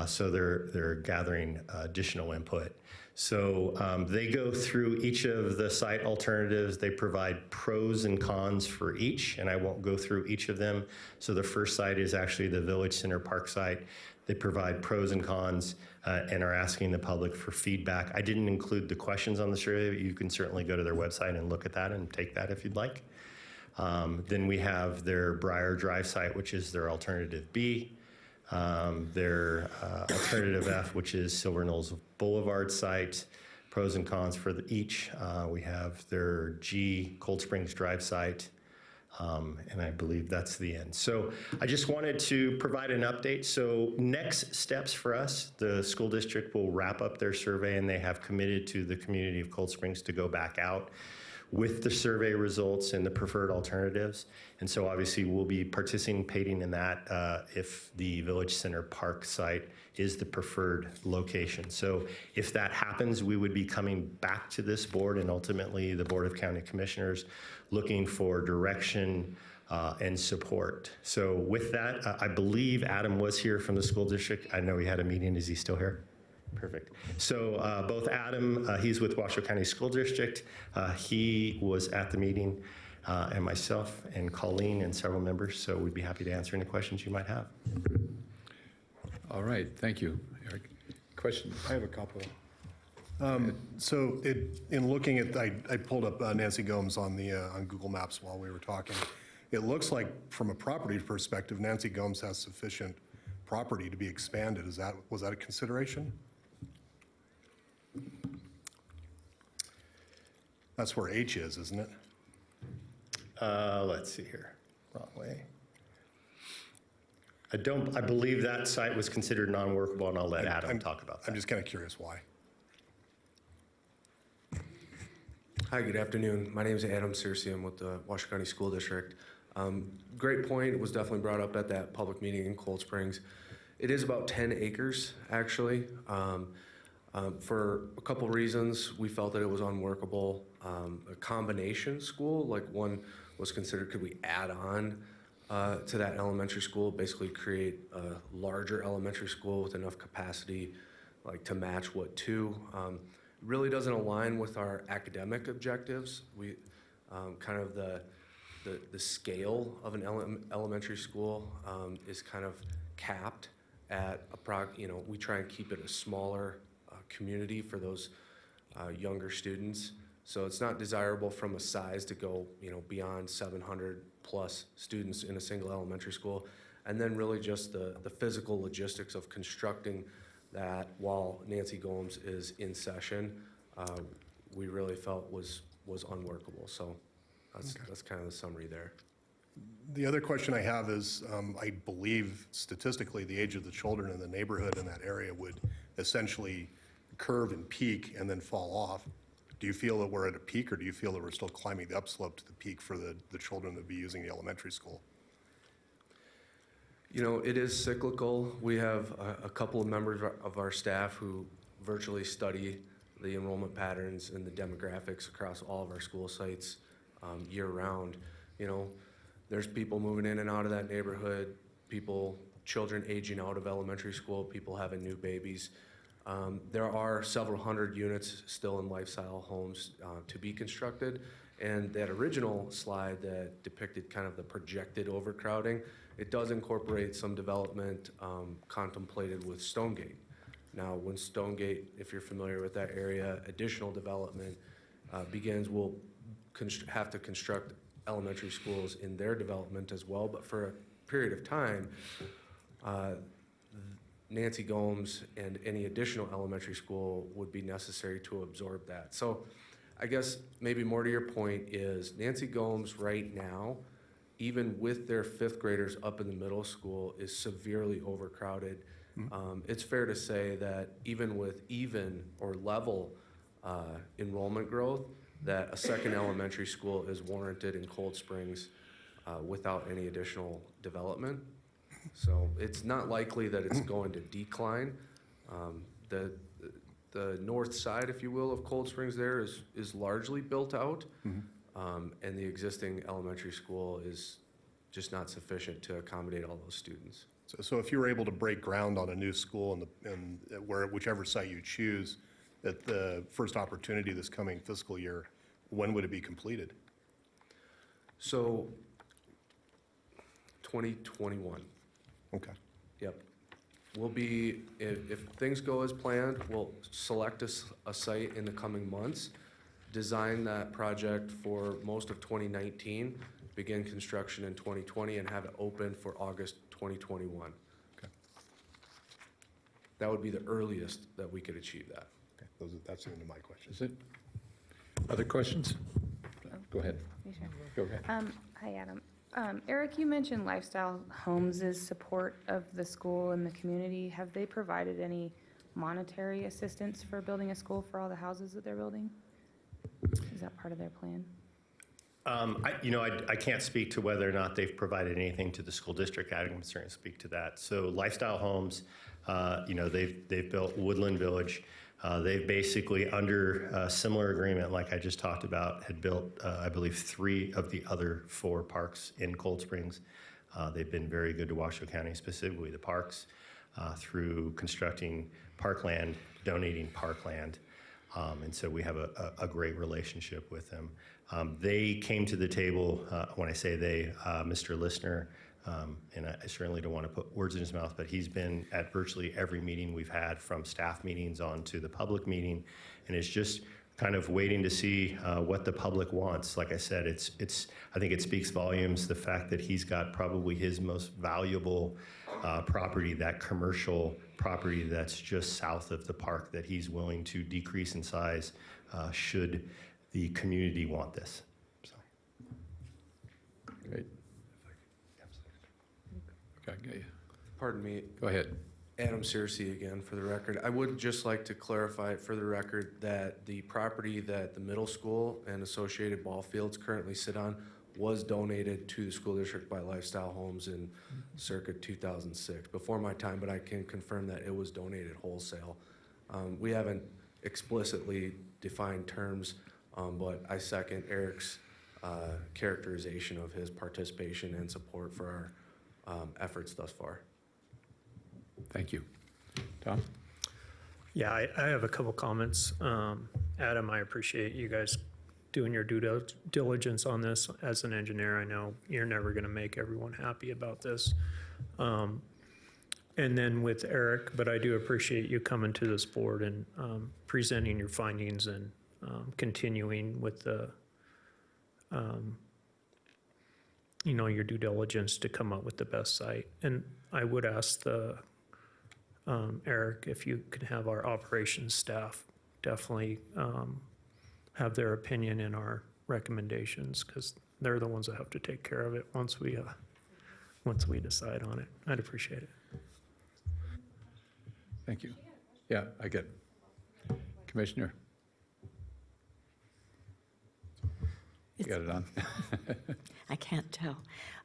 So they're gathering additional input. So they go through each of the site alternatives. They provide pros and cons for each, and I won't go through each of them. So the first site is actually the Village Center Park site. They provide pros and cons and are asking the public for feedback. I didn't include the questions on the survey, but you can certainly go to their website and look at that and take that if you'd like. Then we have their Briar Drive site, which is their alternative B. Their alternative F, which is Silver Knolls Boulevard site, pros and cons for each. We have their G, Cold Springs Drive site, and I believe that's the end. So I just wanted to provide an update. So next steps for us, the school district will wrap up their survey, and they have committed to the community of Cold Springs to go back out with the survey results and the preferred alternatives. And so obviously we'll be participating in that if the Village Center Park site is the preferred location. So if that happens, we would be coming back to this board and ultimately the Board of County Commissioners looking for direction and support. So with that, I believe Adam was here from the school district. I know he had a meeting. Is he still here? Perfect. So both Adam, he's with Washoe County School District. He was at the meeting, and myself and Colleen and several members. So we'd be happy to answer any questions you might have. All right, thank you, Eric. Question? I have a couple. In looking at, I pulled up Nancy Gomes on Google Maps while we were talking. It looks like from a property perspective, Nancy Gomes has sufficient property to be expanded. Was that a consideration? That's where H is, isn't it? Let's see here. Wrong way. I believe that site was considered non-workable, and I'll let Adam talk about that. I'm just kind of curious why. Hi, good afternoon. My name is Adam Searcy. I'm with the Washoe County School District. Great point. It was definitely brought up at that public meeting in Cold Springs. It is about 10 acres, actually. For a couple reasons, we felt that it was unworkable. A combination school, like one was considered, could we add on to that elementary school, basically create a larger elementary school with enough capacity like to match what 2. Really doesn't align with our academic objectives. We kind of the scale of an elementary school is kind of capped at we try and keep it a smaller community for those younger students. So it's not desirable from a size to go, beyond 700 plus students in a single elementary school. And then really just the physical logistics of constructing that while Nancy Gomes is in session, we really felt was unworkable. So that's kind of the summary there. The other question I have is, I believe statistically the age of the children in the neighborhood in that area would essentially curve and peak and then fall off. Do you feel that we're at a peak, or do you feel that we're still climbing the upslope to the peak for the children that would be using the elementary school? It is cyclical. We have a couple of members of our staff who virtually study the enrollment patterns and the demographics across all of our school sites year round. There's people moving in and out of that neighborhood, people children aging out of elementary school, people having new babies. There are several hundred units still in lifestyle homes to be constructed. And that original slide that depicted kind of the projected overcrowding, it does incorporate some development contemplated with Stonegate. Now, when Stonegate, if you're familiar with that area, additional development begins, we'll have to construct elementary schools in their development as well. But for a period of time, Nancy Gomes and any additional elementary school would be necessary to absorb that. So I guess maybe more to your point is Nancy Gomes right now, even with their fifth graders up in the middle school, is severely overcrowded. It's fair to say that even with even or level enrollment growth, that a second elementary school is warranted in Cold Springs without any additional development. So it's not likely that it's going to decline. The north side, if you will, of Cold Springs there is largely built out. And the existing elementary school is just not sufficient to accommodate all those students. So if you were able to break ground on a new school and whichever site you choose, at the first opportunity this coming fiscal year, when would it be completed? So 2021. Okay. Yep. We'll be, if things go as planned, we'll select a site in the coming months, design that project for most of 2019, begin construction in 2020, and have it open for August 2021. Okay. That would be the earliest that we could achieve that. Okay. That's the end of my questions. Is it? Other questions? Go ahead. Go ahead. Hi, Adam. Eric, you mentioned Lifestyle Homes' support of the school and the community. Have they provided any monetary assistance for building a school for all the houses that they're building? Is that part of their plan? I can't speak to whether or not they've provided anything to the school district. I can certainly speak to that. So Lifestyle Homes, they've built Woodland Village. They've basically, under a similar agreement like I just talked about, had built, I believe, 3 of the other 4 parks in Cold Springs. They've been very good to Washoe County, specifically the parks, through constructing parkland, donating parkland. And so we have a great relationship with them. They came to the table, when I say they, Mr. Listener, and I certainly don't want to put words in his mouth, but he's been at virtually every meeting we've had, from staff meetings on to the public meeting, and it's just kind of waiting to see what the public wants. Like I said, I think it speaks volumes, the fact that he's got probably his most valuable property, that commercial property that's just south of the park, that he's willing to decrease in size should the community want this. So. Great. Okay. Pardon me. Go ahead. Adam Searcy again, for the record. I would just like to clarify for the record that the property that the middle school and associated ball fields currently sit on was donated to the school district by Lifestyle Homes in circa 2006, before my time, but I can confirm that it was donated wholesale. We haven't explicitly defined terms, but I second Eric's characterization of his participation and support for our efforts thus far. Thank you. Tom? Yeah, I have a couple comments. Adam, I appreciate you guys doing your due diligence on this. As an engineer, I know you're never going to make everyone happy about this. And then with Eric, but I do appreciate you coming to this board and presenting your findings and continuing with the your due diligence to come up with the best site. And I would ask Eric, if you could have our operations staff definitely have their opinion in our recommendations, because they're the ones that have to take care of it once we decide on it. I'd appreciate it. Thank you. Yeah, I get it. Commissioner? You got it on? I can't tell.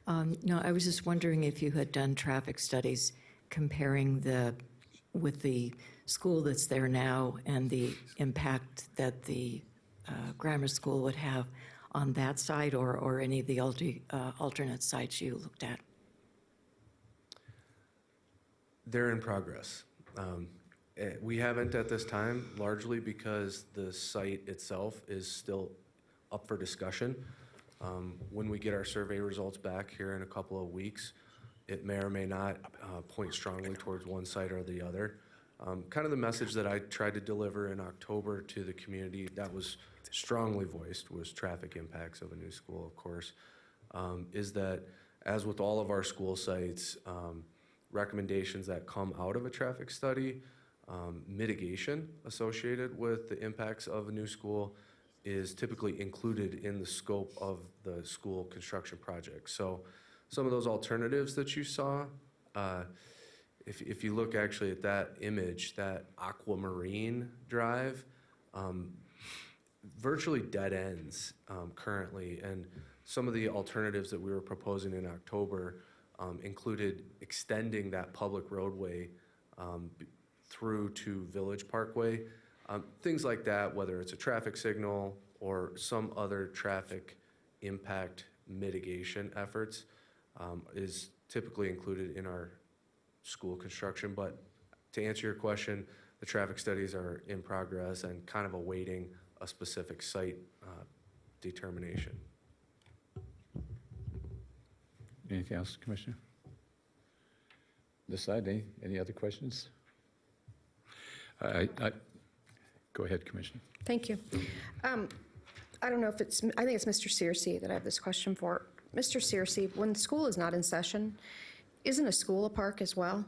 No, I was just wondering if you had done traffic studies comparing with the school that's there now and the impact that the grammar school would have on that site, or any of the alternate sites you looked at. They're in progress. We haven't at this time, largely because the site itself is still up for discussion. When we get our survey results back here in a couple of weeks, it may or may not point strongly towards one site or the other. Kind of the message that I tried to deliver in October to the community that was strongly voiced was traffic impacts of a new school, of course, is that as with all of our school sites, recommendations that come out of a traffic study, mitigation associated with the impacts of a new school is typically included in the scope of the school construction project. So some of those alternatives that you saw, if you look actually at that image, that aquamarine drive, virtually dead ends currently. And some of the alternatives that we were proposing in October included extending that public roadway through to Village Parkway. Things like that, whether it's a traffic signal or some other traffic impact mitigation efforts, is typically included in our school construction. But to answer your question, the traffic studies are in progress and kind of awaiting a specific site determination. Anything else, Commissioner? This side, any other questions? Go ahead, Commissioner. Thank you. I don't know if it's, I think it's Mr. Searcy that I have this question for. Mr. Searcy, when school is not in session, isn't a school a park as well?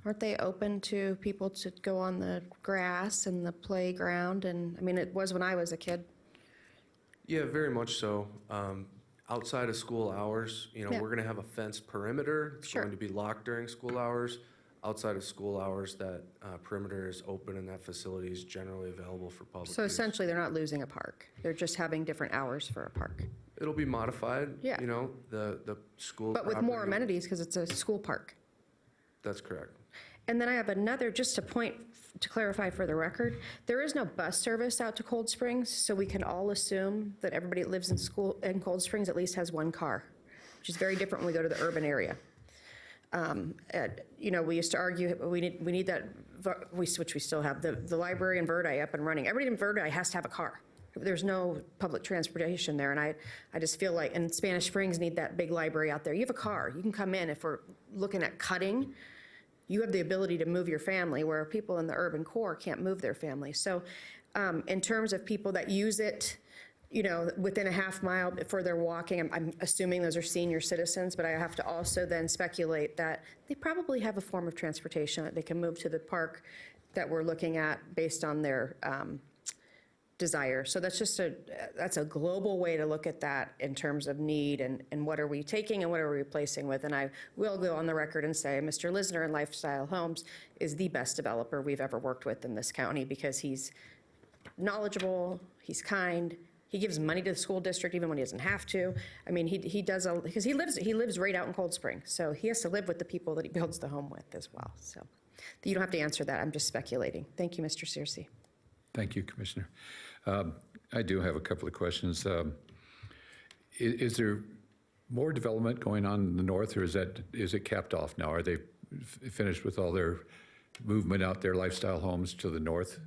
Aren't they open to people to go on the grass and the playground? And I mean, it was when I was a kid. Yeah, very much so. Outside of school hours, Yeah. we're going to have a fence perimeter. It's Sure. going to be locked during school hours. Outside of school hours, that perimeter is open and that facility is generally available for public So use. essentially, they're not losing a park. They're just having different hours for a park. It'll be modified. Yeah. The school. But with more property- amenities because it's a school park. That's correct. And then I have another, just a point to clarify for the record, there is no bus service out to Cold Springs, so we can all assume that everybody that lives in Cold Springs at least has one car, which is very different when we go to the urban area. We used to argue, we need that, which we still have, the library in Verdi up and running. Everybody in Verdi has to have a car. There's no public transportation there, and I just feel like, and Spanish Springs need that big library out there. You have a car, you can come in. If we're looking at cutting, you have the ability to move your family, where people in the urban core can't move their family. So in terms of people that use it, within a half mile before they're walking, I'm assuming those are senior citizens, but I have to also then speculate that they probably have a form of transportation that they can move to the park that we're looking at based on their desire. So that's a global way to look at that in terms of need and what are we taking and what are we replacing with. And I will go on the record and say Mr. Lisner in Lifestyle Homes is the best developer we've ever worked with in this county because he's knowledgeable, he's kind, he gives money to the school district even when he doesn't have to. I mean, he does, because he lives right out in Cold Spring, so he has to live with the people that he builds the home with as well. So you don't have to answer that, I'm just speculating. Thank you, Mr. Searcy. Thank you, Commissioner. I do have a couple of questions. Is there more development going on in the north, or is it capped off now? Are they finished with all their movement out their lifestyle homes to the north?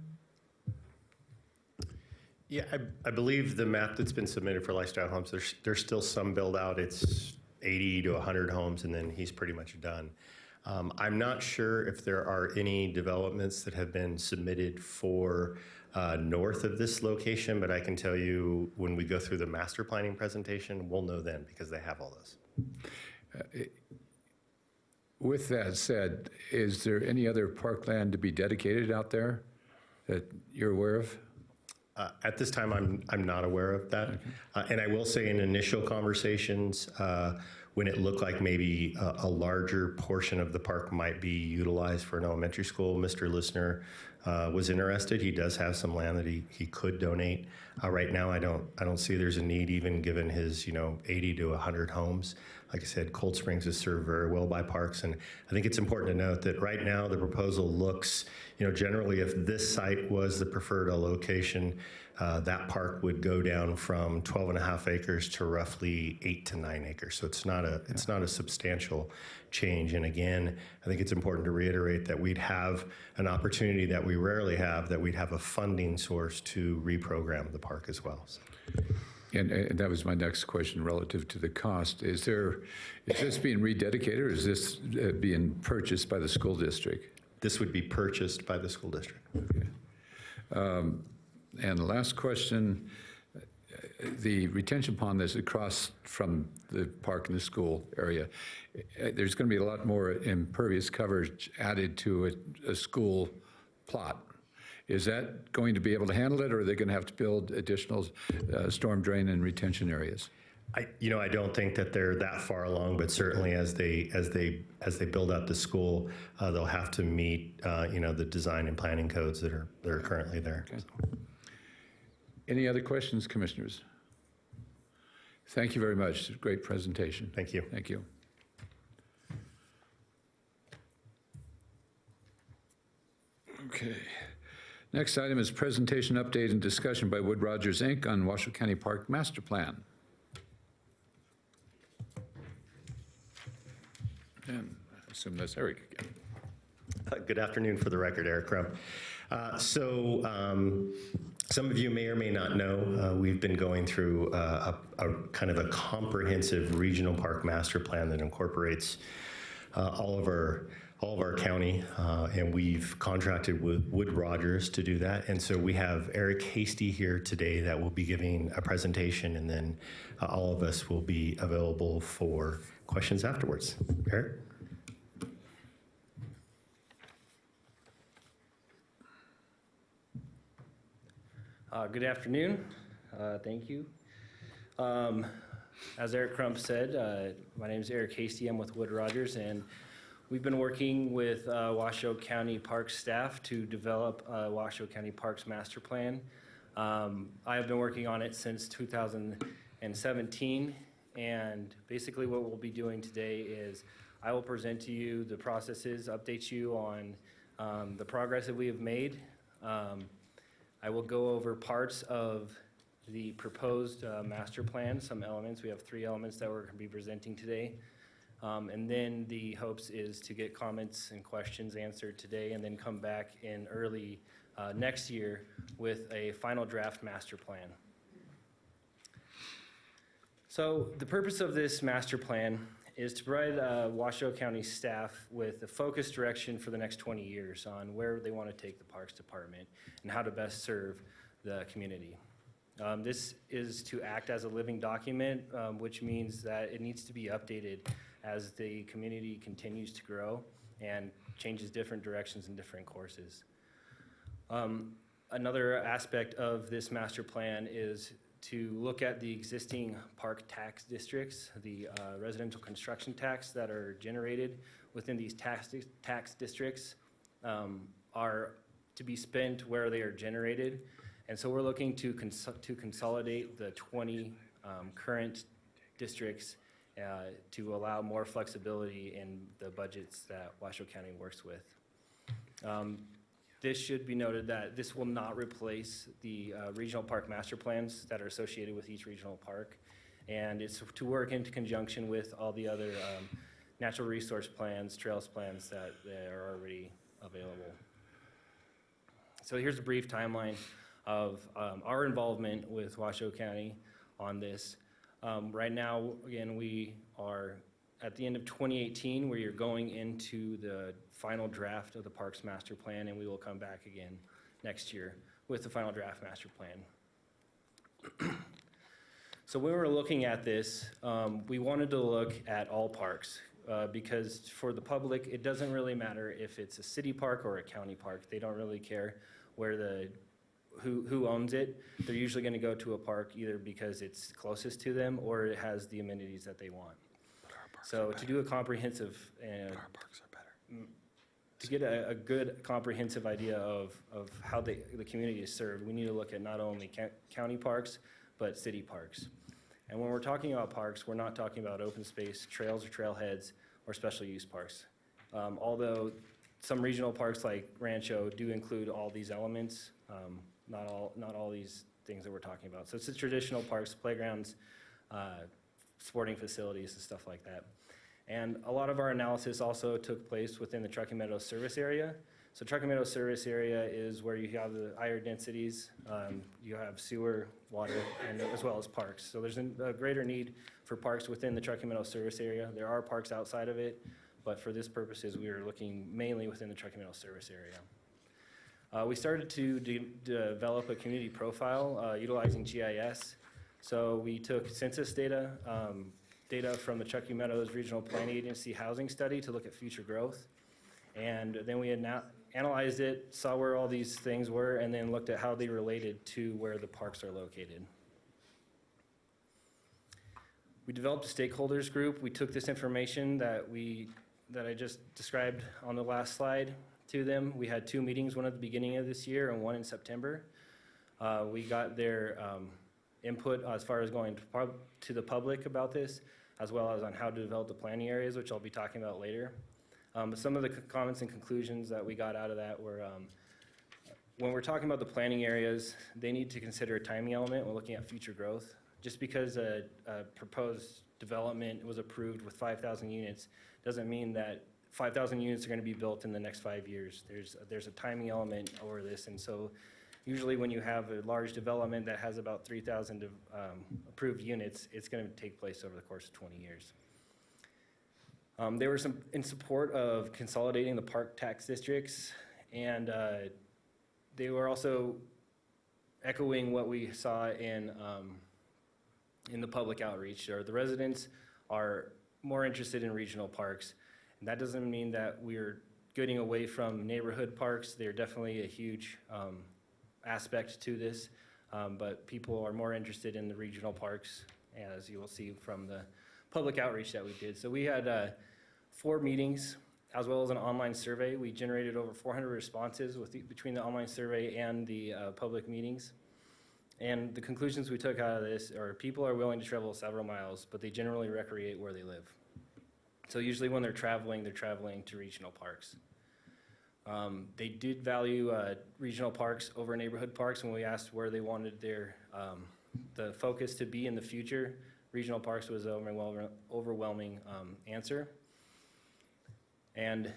Yeah, I believe the map that's been submitted for lifestyle homes, there's still some build out. It's 80 to 100 homes, and then he's pretty much done. I'm not sure if there are any developments that have been submitted for north of this location, but I can tell you when we go through the master planning presentation, we'll know then because they have all those. With that said, is there any other parkland to be dedicated out there that you're aware of? At this time, I'm not aware of that. And I will say in initial conversations, when it looked like maybe a larger portion of the park might be utilized for an elementary school, Mr. Lisner was interested. He does have some land that he could donate. Right now, I don't see there's a need, even given his 80 to 100 homes. Like I said, Cold Springs is served very well by parks, and I think it's important to note that right now the proposal looks, generally if this site was the preferred location, that park would go down from 12.5 acres to roughly 8 to 9 acres. So it's not a substantial change. And again, I think it's important to reiterate that we'd have an opportunity that we rarely have, that we'd have a funding source to reprogram the park as well. So. And that was my next question relative to the cost. Is this being rededicated, or is this being purchased by the school district? This would be purchased by the school district. Okay. And the last question, the retention pond that's across from the park and the school area, there's going to be a lot more impervious coverage added to a school plot. Is that going to be able to handle it, or are they going to have to build additional storm drain and retention areas? I don't think that they're that far along, but certainly as they build out the school, they'll have to meet the design and planning codes that are currently there. Okay. Any other questions, commissioners? Thank you very much. Great presentation. Thank you. Thank you. Okay. Next item is presentation, update, and discussion by Wood Rogers, Inc. on Washoe County Park Master Plan. And I assume that's Eric again. Good afternoon. For the record, Eric Crump. Some of you may or may not know, we've been going through a kind of a comprehensive regional park master plan that incorporates all of our county, and we've contracted with Wood Rogers to do that. And so we have Eric Hasty here today that will be giving a presentation, and then all of us will be available for questions afterwards. Eric? Good afternoon. Thank you. As Eric Crump said, my name is Eric Hasty. I'm with Wood Rogers, and we've been working with Washoe County Park staff to develop Washoe County Parks Master Plan. I have been working on it since 2017, and basically what we'll be doing today is I will present to you the processes, update you on the progress that we have made. I will go over parts of the proposed master plan, some elements. We have 3 elements that we're going to be presenting today. And then the hopes is to get comments and questions answered today, and then come back in early next year with a final draft master plan. So the purpose of this master plan is to provide Washoe County staff with a focused direction for the next 20 years on where they want to take the Parks Department and how to best serve the community. This is to act as a living document, which means that it needs to be updated as the community continues to grow and changes different directions and different courses. Another aspect of this master plan is to look at the existing park tax districts, the residential construction tax that are generated within these tax districts are to be spent where they are generated. And so we're looking to consolidate the 20 current districts to allow more flexibility in the budgets that Washoe County works with. This should be noted that this will not replace the regional park master plans that are associated with each regional park. And it's to work into conjunction with all the other natural resource plans, trails plans that are already available. So here's a brief timeline of our involvement with Washoe County on this. Right now, again, we are at the end of 2018, where you're going into the final draft of the Parks Master Plan, and we will come back again next year with the final draft master plan. So when we were looking at this, we wanted to look at all parks because for the public, it doesn't really matter if it's a city park or a county park. They don't really care where who owns it. They're usually going to go to a park either because it's closest to them or it has the amenities that they want. So to do a comprehensive to get a good comprehensive idea of how the community is served, we need to look at not only county parks, but city parks. And when we're talking about parks, we're not talking about open space, trails or trailheads, or special use parks. Although some regional parks like Rancho do include all these elements, not all these things that we're talking about. So it's the traditional parks, playgrounds, sporting facilities and stuff like that. And a lot of our analysis also took place within the Truckee Meadows service area. So Truckee Meadows service area is where you have the higher densities, you have sewer, water, and as well as parks. So there's a greater need for parks within the Truckee Meadows service area. There are parks outside of it, but for this purposes, we are looking mainly within the Truckee Meadows service area. We started to develop a community profile utilizing GIS. So we took census data, data from the Truckee Meadows Regional Planning Agency housing study to look at future growth. And then we had analyzed it, saw where all these things were, and then looked at how they related to where the parks are located. We developed a stakeholders group. We took this information that I just described on the last slide to them. We had 2 meetings, one at the beginning of this year and one in September. We got their input as far as going to the public about this, as well as on how to develop the planning areas, which I'll be talking about later. But some of the comments and conclusions that we got out of that were, when we're talking about the planning areas, they need to consider a timing element when looking at future growth. Just because a proposed development was approved with 5,000 units doesn't mean that 5,000 units are going to be built in the next 5 years. There's a timing element over this, and so usually when you have a large development that has about 3,000 approved units, it's going to take place over the course of 20 years. They were in support of consolidating the park tax districts, and they were also echoing what we saw in the public outreach. Or the residents are more interested in regional parks, and that doesn't mean that we're getting away from neighborhood parks. They're definitely a huge aspect to this, but people are more interested in the regional parks, as you will see from the public outreach that we did. So we had 4 meetings, as well as an online survey. We generated over 400 responses between the online survey and the public meetings. And the conclusions we took out of this are people are willing to travel several miles, but they generally recreate where they live. So usually when they're traveling to regional parks. They did value regional parks over neighborhood parks. When we asked where they wanted their the focus to be in the future, regional parks was an overwhelming answer. And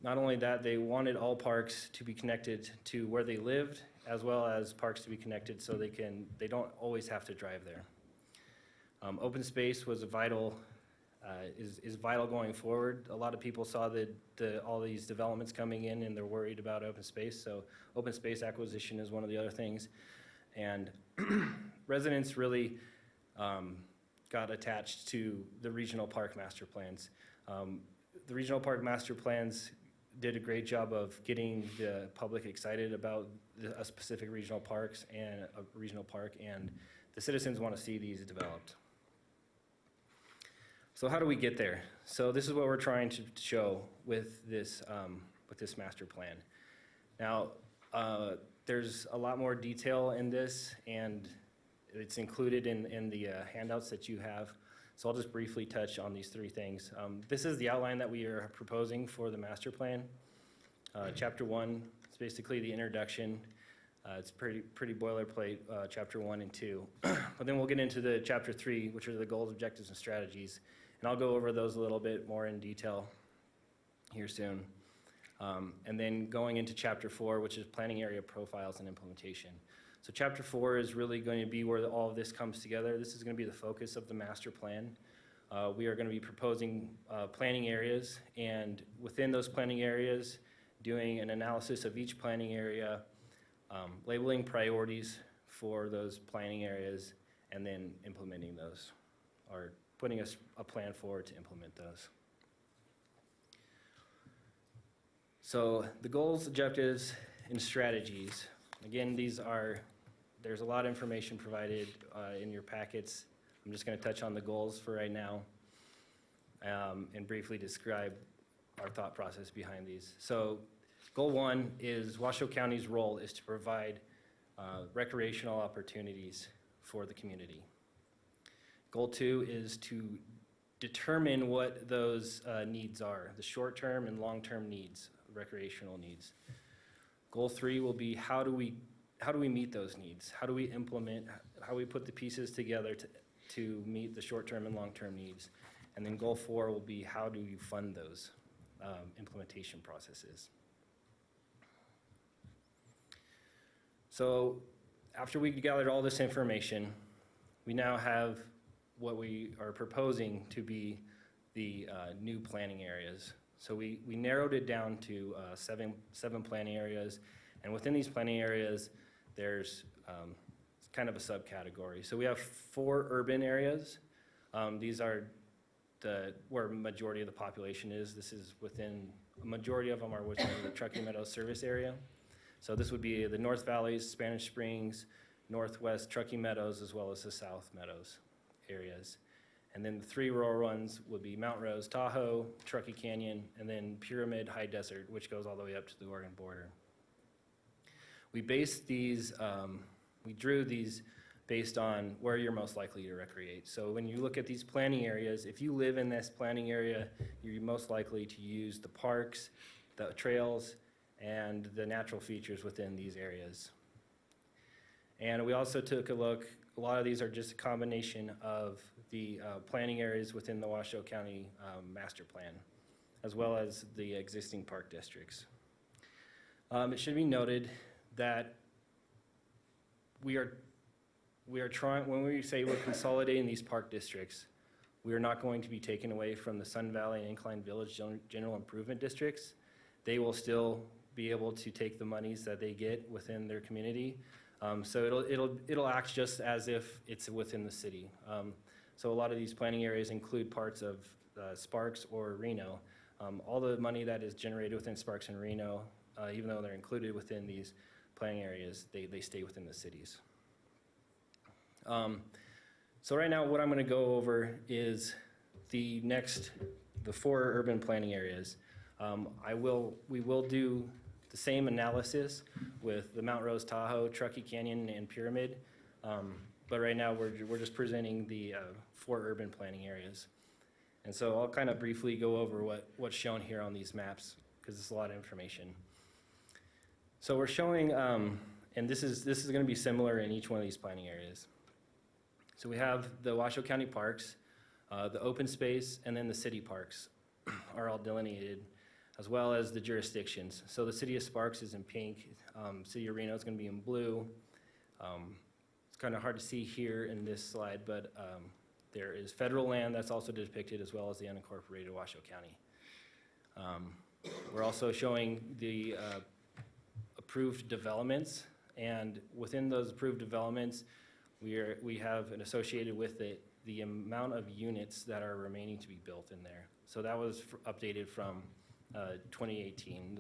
not only that, they wanted all parks to be connected to where they lived, as well as parks to be connected so they don't always have to drive there. Open space was is vital going forward. A lot of people saw all these developments coming in and they're worried about open space. So open space acquisition is one of the other things. And residents really got attached to the regional park master plans. The regional park master plans did a great job of getting the public excited about a specific regional parks and a regional park, and the citizens want to see these developed. So how do we get there? So this is what we're trying to show with this master plan. Now, there's a lot more detail in this, and it's included in the handouts that you have. So I'll just briefly touch on these 3 things. This is the outline that we are proposing for the master plan. Chapter 1, it's basically the introduction. It's pretty boilerplate, chapter 1 and 2. But then we'll get into the chapter 3, which are the goals, objectives, and strategies. And I'll go over those a little bit more in detail here soon. And then going into chapter 4, which is planning area profiles and implementation. So chapter 4 is really going to be where all of this comes together. This is going to be the focus of the master plan. We are going to be proposing planning areas, and within those planning areas, doing an analysis of each planning area, labeling priorities for those planning areas, and then implementing those, or putting a plan forward to implement those. So the goals, objectives, and strategies. Again, there's a lot of information provided in your packets. I'm just going to touch on the goals for right now and briefly describe our thought process behind these. So goal 1 is Washoe County's role is to provide recreational opportunities for the community. Goal 2 is to determine what those needs are, the short-term and long-term needs, recreational needs. Goal 3 will be how do we meet those needs? How do we implement, how we put the pieces together to meet the short-term and long-term needs? And then goal 4 will be how do you fund those implementation processes? So after we gathered all this information, we now have what we are proposing to be the new planning areas. So we narrowed it down to seven planning areas, and within these planning areas, there's kind of a subcategory. So we have 4 urban areas. These are where majority of the population is. This is within, a majority of them are within the Truckee Meadows service area. So this would be the North Valleys, Spanish Springs, Northwest Truckee Meadows, as well as the South Meadows areas. And then the 3 rural ones would be Mount Rose, Tahoe, Truckee Canyon, and then Pyramid High Desert, which goes all the way up to the Oregon border. We based these, we drew these based on where you're most likely to recreate. So when you look at these planning areas, if you live in this planning area, you're most likely to use the parks, the trails, and the natural features within these areas. And we also took a look, a lot of these are just a combination of the planning areas within the Washoe County master plan, as well as the existing park districts. It should be noted that we are trying, when we say we're consolidating these park districts, we are not going to be taken away from the Sun Valley and Incline Village general improvement districts. They will still be able to take the monies that they get within their community. So it'll act just as if it's within the city. So a lot of these planning areas include parts of Sparks or Reno. All the money that is generated within Sparks and Reno, even though they're included within these planning areas, they stay within the cities. So right now what I'm going to go over is the 4 urban planning areas. We will do the same analysis with the Mount Rose, Tahoe, Truckee Canyon, and Pyramid. But right now, we're just presenting the 4 urban planning areas. And so I'll kind of briefly go over what's shown here on these maps, because it's a lot of information. So we're showing, and this is going to be similar in each one of these planning areas. So we have the Washoe County parks, the open space, and then the city parks are all delineated, as well as the jurisdictions. So the city of Sparks is in pink, city of Reno is going to be in blue. It's kind of hard to see here in this slide, but there is federal land that's also depicted, as well as the unincorporated Washoe County. We're also showing the approved developments, and within those approved developments, we have an associated with it the amount of units that are remaining to be built in there. So that was updated from 2018,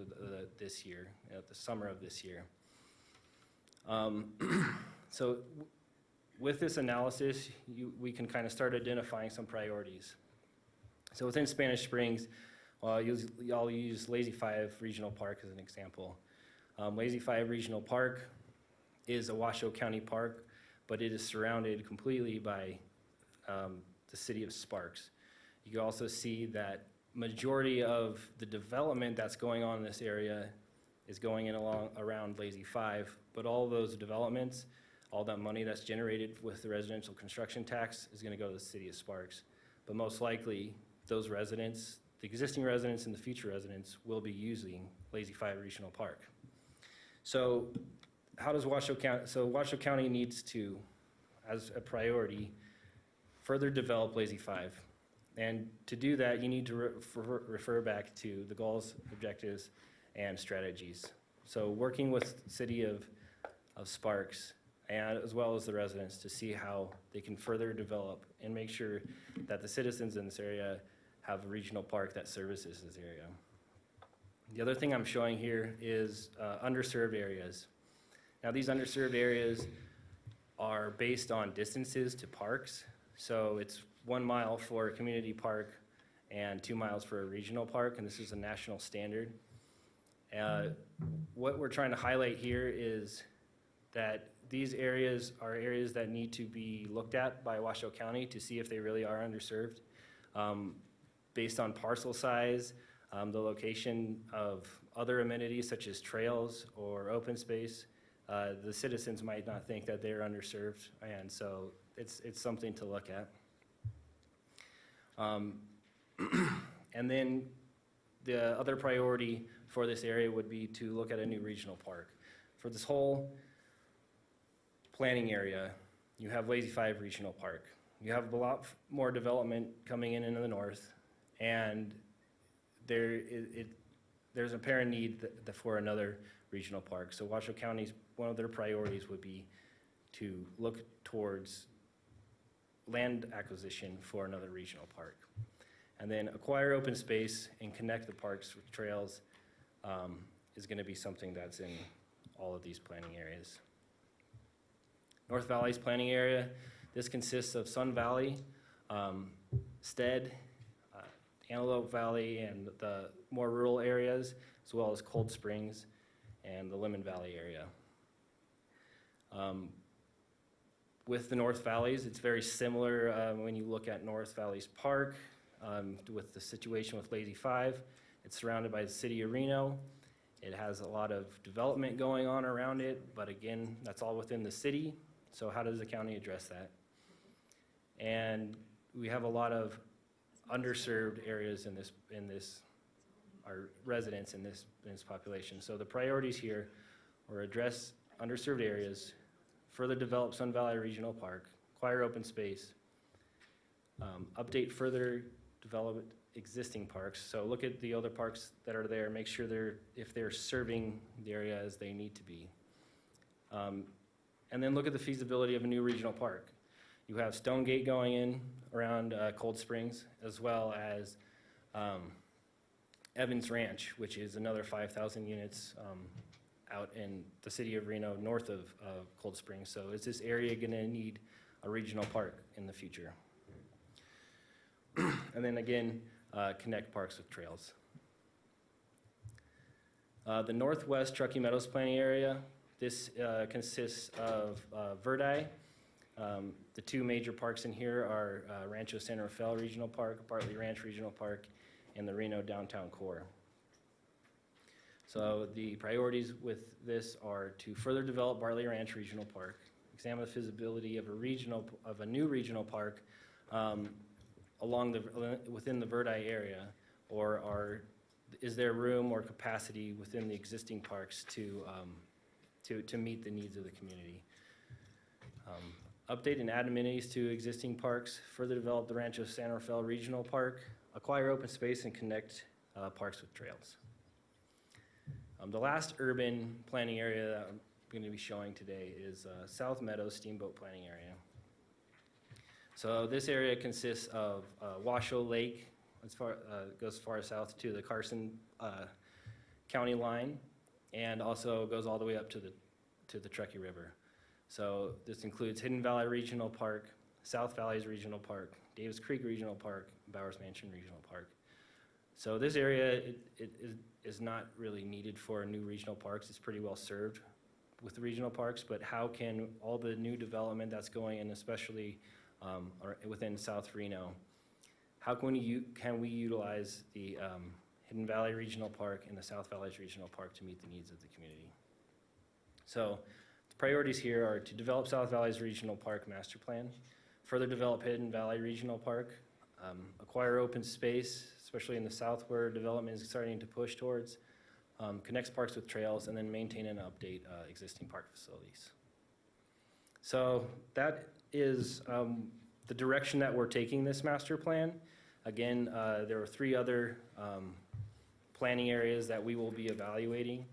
this year, the summer of this year. So with this analysis, we can kind of start identifying some priorities. So within Spanish Springs, I'll use Lazy 5 Regional Park as an example. Lazy 5 Regional Park is a Washoe County park, but it is surrounded completely by the city of Sparks. You can also see that majority of the development that's going on in this area is going in around Lazy 5, but all those developments, all that money that's generated with the residential construction tax is going to go to the city of Sparks. But most likely, those residents, the existing residents and the future residents, will be using Lazy 5 Regional Park. So how does Washoe County, so Washoe County needs to, as a priority, further develop Lazy 5. And to do that, you need to refer back to the goals, objectives, and strategies. So working with the city of Sparks, and as well as the residents, to see how they can further develop and make sure that the citizens in this area have a regional park that services this area. The other thing I'm showing here is underserved areas. Now these underserved areas are based on distances to parks. So it's 1 mile for a community park and 2 miles for a regional park, and this is a national standard. What we're trying to highlight here is that these areas are areas that need to be looked at by Washoe County to see if they really are underserved. Based on parcel size, the location of other amenities such as trails or open space, the citizens might not think that they're underserved, and so it's something to look at. And then the other priority for this area would be to look at a new regional park. For this whole planning area, you have Lazy Five Regional Park. You have a lot more development coming in the north, and there's apparent need for another regional park. So Washoe County's, one of their priorities would be to look towards land acquisition for another regional park. And then acquire open space and connect the parks with trails is going to be something that's in all of these planning areas. North Valley's planning area, this consists of Sun Valley, Stead, Antelope Valley, and the more rural areas, as well as Cold Springs and the Lemon Valley area. With the North Valleys, it's very similar when you look at North Valleys Park, with the situation with Lazy Five. It's surrounded by the city of Reno. It has a lot of development going on around it, but again, that's all within the city. So how does the county address that? And we have a lot of underserved areas in this, our residents in this population. So the priorities here are address underserved areas, further develop Sun Valley Regional Park, acquire open space, update further develop existing parks. So look at the other parks that are there, make sure if they're serving the area as they need to be. And then look at the feasibility of a new regional park. You have Stonegate going in around Cold Springs, as well as Evans Ranch, which is another 5,000 units out in the city of Reno, north of Cold Springs. So is this area going to need a regional park in the future? And then again, connect parks with trails. The Northwest Truckee Meadows planning area, this consists of Verdi. The two major parks in here are Rancho San Rafael Regional Park, Bartley Ranch Regional Park, and the Reno Downtown Core. So the priorities with this are to further develop Bartley Ranch Regional Park, examine the feasibility of a new regional park within the Verdi area, or is there room or capacity within the existing parks to meet the needs of the community? Update and add amenities to existing parks, further develop the Rancho San Rafael Regional Park, acquire open space, and connect parks with trails. The last urban planning area that I'm going to be showing today is South Meadows Steamboat Planning Area. So this area consists of Washoe Lake, goes far south to the Carson County line, and also goes all the way up to the Truckee River. So this includes Hidden Valley Regional Park, South Valleys Regional Park, Davis Creek Regional Park, Bowers Mansion Regional Park. So this area it is not really needed for new regional parks. It's pretty well served with the regional parks, but how can all the new development that's going in, especially within South Reno, how can we utilize the Hidden Valley Regional Park and the South Valleys Regional Park to meet the needs of the community? So the priorities here are to develop South Valleys Regional Park Master Plan, further develop Hidden Valley Regional Park, acquire open space, especially in the south where development is starting to push towards, connects parks with trails, and then maintain and update existing park facilities. So that is the direction that we're taking this master plan. Again, there are 3 other planning areas that we will be evaluating.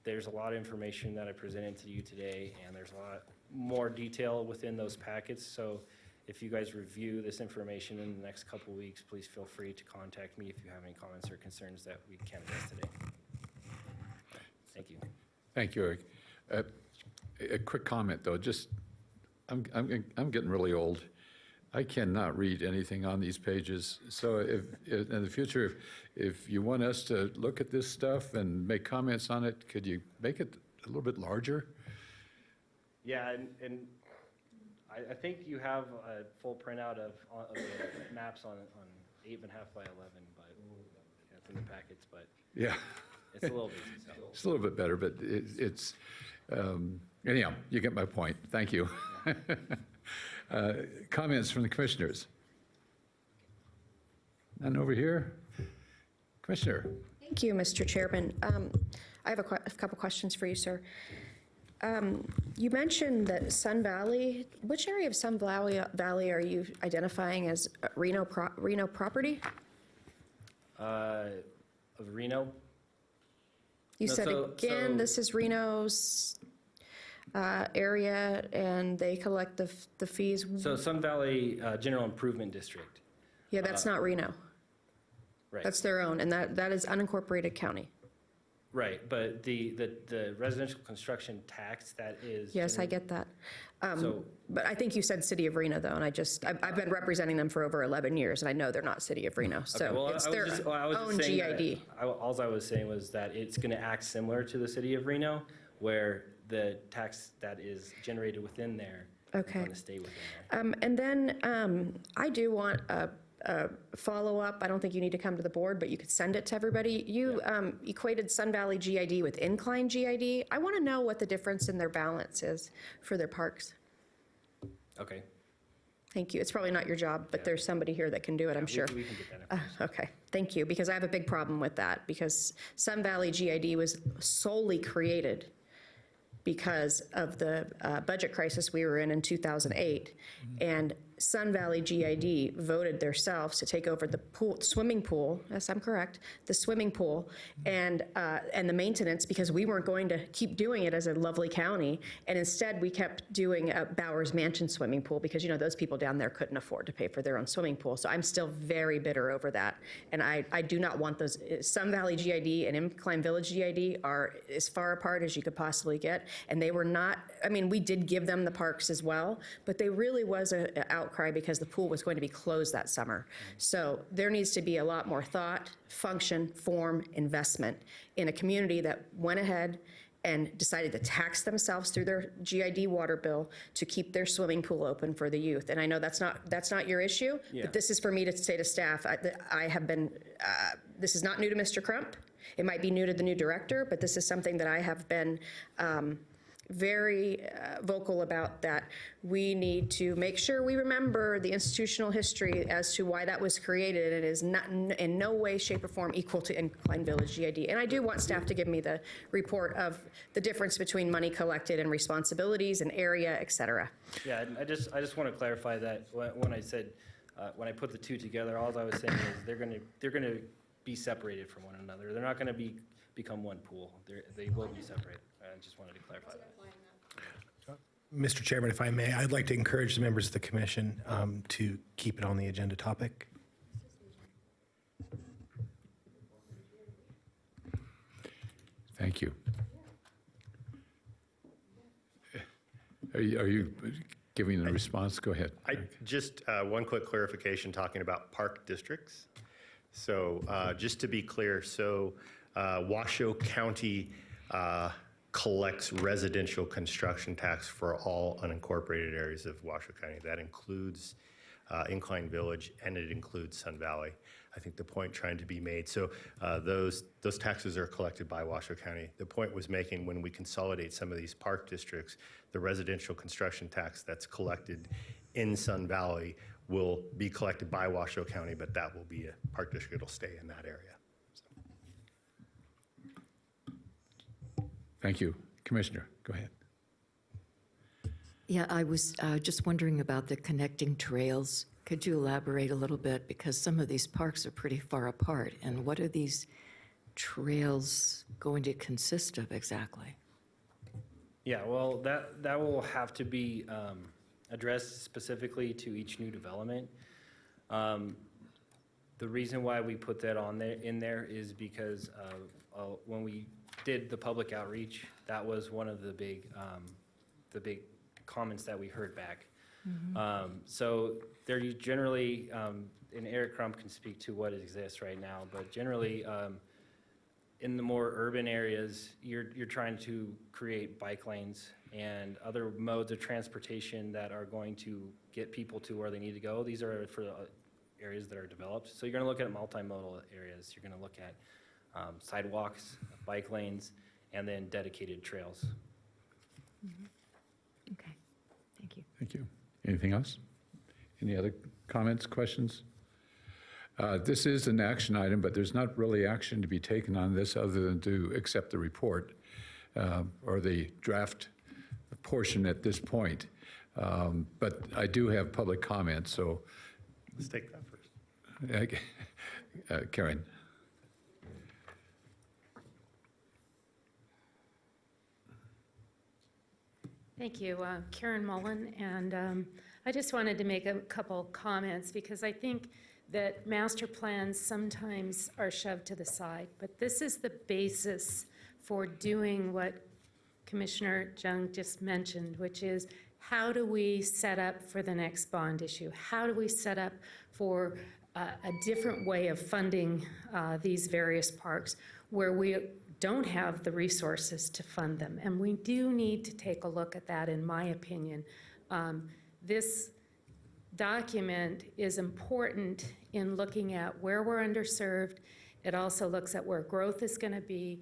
There's a lot of information that I presented to you today, and there's a lot more detail within those packets. So if you guys review this information in the next couple weeks, please feel free to contact me if you have any comments or concerns that we can't address today. Thank you. Thank you, Eric. A quick comment, though. I'm getting really old. I cannot read anything on these pages. So if in the future, if you want us to look at this stuff and make comments on it, could you make it a little bit larger? Yeah, and I think you have a full printout of the maps on 8.5 by 11, but it's in the packets, but Yeah. it's a little busy, so. It's a little bit better, but it's, anyhow, you get my point. Thank you. Comments from the commissioners? None over here? Commissioner? Thank you, Mr. Chairman. I have a couple questions for you, sir. You mentioned that Sun Valley, which area of Sun Valley are you identifying as Reno property? Of Reno? You No, said again, so- this is Reno's area, and they collect the fees. So Sun Valley General Improvement District, Yeah, that's not Reno. right? That's their own, and that is unincorporated county. Right, but the residential construction tax that is. Yes, I get that. So- But I think you said City of Reno, though, and I've been representing them for over 11 years, and I know they're not City of Reno, Okay, so well, it's I was their just- well, I was just own saying that- GID. Alls I was saying was that it's going to act similar to the city of Reno, where the tax that is generated within there is Okay. going to stay within there. And then I do want a follow-up. I don't think you need to come to the board, but you could send it to everybody. You equated Sun Valley GID with Incline GID. I want to know what the difference in their balance is for their parks. Okay. Thank you. It's probably not your job, but there's somebody here that can do it, I'm sure. We can get that. Okay, thank you, because I have a big problem with that, because Sun Valley GID was solely created because of the budget crisis we were in 2008. And Sun Valley GID voted themselves to take over the swimming pool, yes, I'm correct, the swimming pool, and the maintenance, because we weren't going to keep doing it as a lovely county. And instead, we kept doing Bowers Mansion swimming pool, because, those people down there couldn't afford to pay for their own swimming pool. So I'm still very bitter over that. And I do not want those. Sun Valley GID and Incline Village GID are as far apart as you could possibly get. And they were not, we did give them the parks as well, but they really was an outcry because the pool was going to be closed that summer. So there needs to be a lot more thought, function, form, investment in a community that went ahead and decided to tax themselves through their GID water bill to keep their swimming pool open for the youth. And I know that's not your issue, Yeah. but this is for me to say to staff, I have been, this is not new to Mr. Crump. It might be new to the new director, but this is something that I have been very vocal about, that we need to make sure we remember the institutional history as to why that was created. It is not in no way, shape, or form equal to Incline Village GID. And I do want staff to give me the report of the difference between money collected and responsibilities and area, et cetera. Yeah, and I just want to clarify that when I said, when I put the two together, all I was saying is they're going to be separated from one another. They're not going to become one pool. They will be separated. I just wanted to clarify that. Mr. Chairman, if I may, I'd like to encourage the members of the commission to keep it on the agenda topic. Thank you. Are you giving a response? Go ahead. Just one quick clarification talking about park districts. So just to be clear, so Washoe County collects residential construction tax for all unincorporated areas of Washoe County. That includes Incline Village, and it includes Sun Valley. I think the point trying to be made. So those taxes are collected by Washoe County. The point was making, when we consolidate some of these park districts, the residential construction tax that's collected in Sun Valley will be collected by Washoe County, but that will be a park district. It'll stay in that area. Thank you. Commissioner, go ahead. Yeah, I was just wondering about the connecting trails. Could you elaborate a little bit? Because some of these parks are pretty far apart. And what are these trails going to consist of exactly? Yeah, well, that will have to be addressed specifically to each new development. The reason why we put that in there is because when we did the public outreach, that was one of the big comments that we heard back. So there you generally, and Eric Crump can speak to what exists right now, but generally in the more urban areas, you're trying to create bike lanes and other modes of transportation that are going to get people to where they need to go. These are for areas that are developed. So you're going to look at multimodal areas. You're going to look at sidewalks, bike lanes, and then dedicated trails. Okay, thank you. Thank you. Anything else? Any other comments, questions? This is an action item, but there's not really action to be taken on this other than to accept the report or the draft portion at this point. But I do have public comment, so. Let's take that first. Karen. Thank you. Karen Mullen, and I just wanted to make a couple comments because I think that master plans sometimes are shoved to the side, but this is the basis for doing what Commissioner Jung just mentioned, which is how do we set up for the next bond issue? How do we set up for a different way of funding these various parks where we don't have the resources to fund them? And we do need to take a look at that, in my opinion. This document is important in looking at where we're underserved. It also looks at where growth is going to be.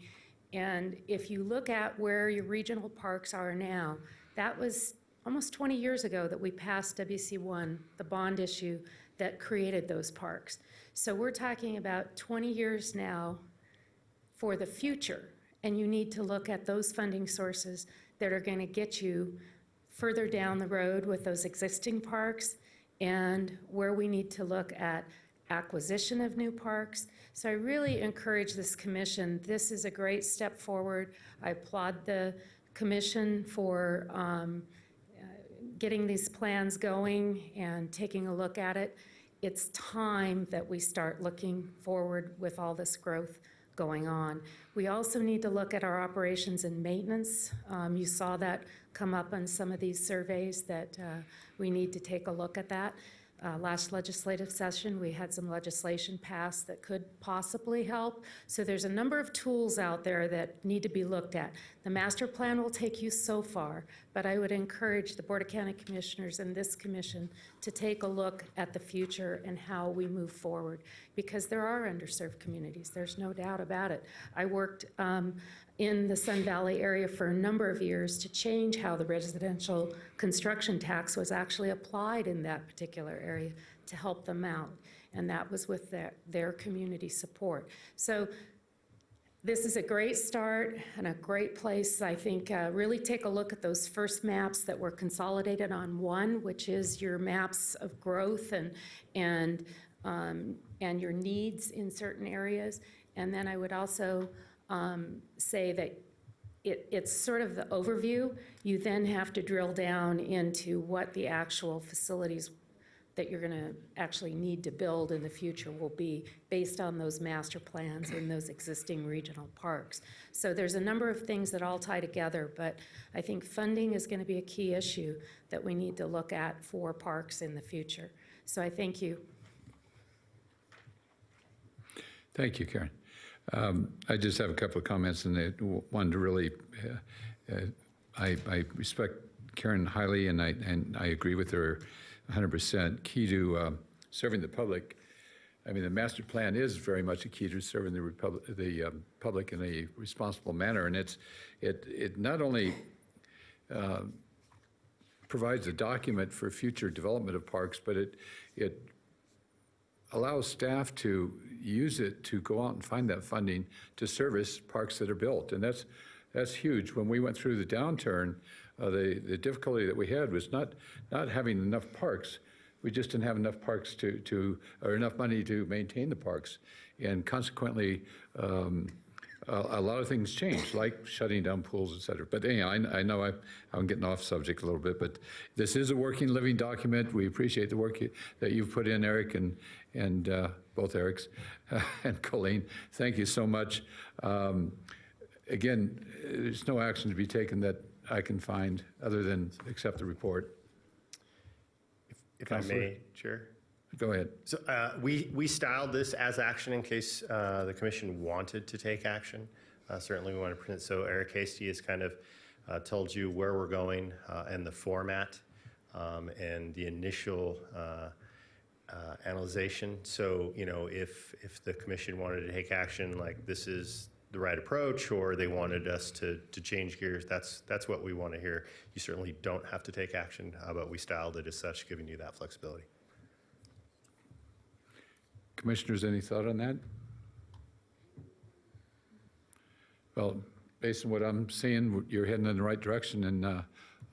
And if you look at where your regional parks are now, that was almost 20 years ago that we passed WC1, the bond issue that created those parks. So we're talking about 20 years now for the future. And you need to look at those funding sources that are going to get you further down the road with those existing parks and where we need to look at acquisition of new parks. So I really encourage this commission. This is a great step forward. I applaud the commission for getting these plans going and taking a look at it. It's time that we start looking forward with all this growth going on. We also need to look at our operations and maintenance. You saw that come up on some of these surveys that we need to take a look at that. Last legislative session, we had some legislation passed that could possibly help. So there's a number of tools out there that need to be looked at. The master plan will take you so far, but I would encourage the Board of County Commissioners and this commission to take a look at the future and how we move forward, because there are underserved communities. There's no doubt about it. I worked in the Sun Valley area for a number of years to change how the residential construction tax was actually applied in that particular area to help them out. And that was with their community support. So this is a great start and a great place. I think really take a look at those first maps that were consolidated on one, which is your maps of growth and your needs in certain areas. And then I would also say that it's sort of the overview. You then have to drill down into what the actual facilities that you're going to actually need to build in the future will be based on those master plans in those existing regional parks. So there's a number of things that all tie together, but I think funding is going to be a key issue that we need to look at for parks in the future. So I thank you. Thank you, Karen. I just have a couple of comments, and one to really, I respect Karen highly, and I agree with her 100%. Key to serving the public. I mean, the master plan is very much a key to serving the public in a responsible manner, and it not only provides a document for future development of parks, but it allows staff to use it to go out and find that funding to service parks that are built. And that's huge. When we went through the downturn, the difficulty that we had was not having enough parks. We just didn't have enough parks or enough money to maintain the parks. And consequently, a lot of things changed, like shutting down pools, et cetera. But anyhow, I know I'm getting off subject a little bit, but this is a working, living document. We appreciate the work that you've put in, Eric, and both Erics and Colleen. Thank you so much. Again, there's no action to be taken that I can find other than accept the report. If I may, Chair. Go ahead. So we styled this as action in case the commission wanted to take action. Certainly we want to present. So Eric Hasty has kind of told you where we're going and the format and the initial analyzation. So, you know, if the commission wanted to take action, like this is the right approach, or they wanted us to change gears, that's what we want to hear. You certainly don't have to take action, but we styled it as such, giving you that flexibility. Commissioners, any thought on that? Well, based on what I'm seeing, you're heading in the right direction, and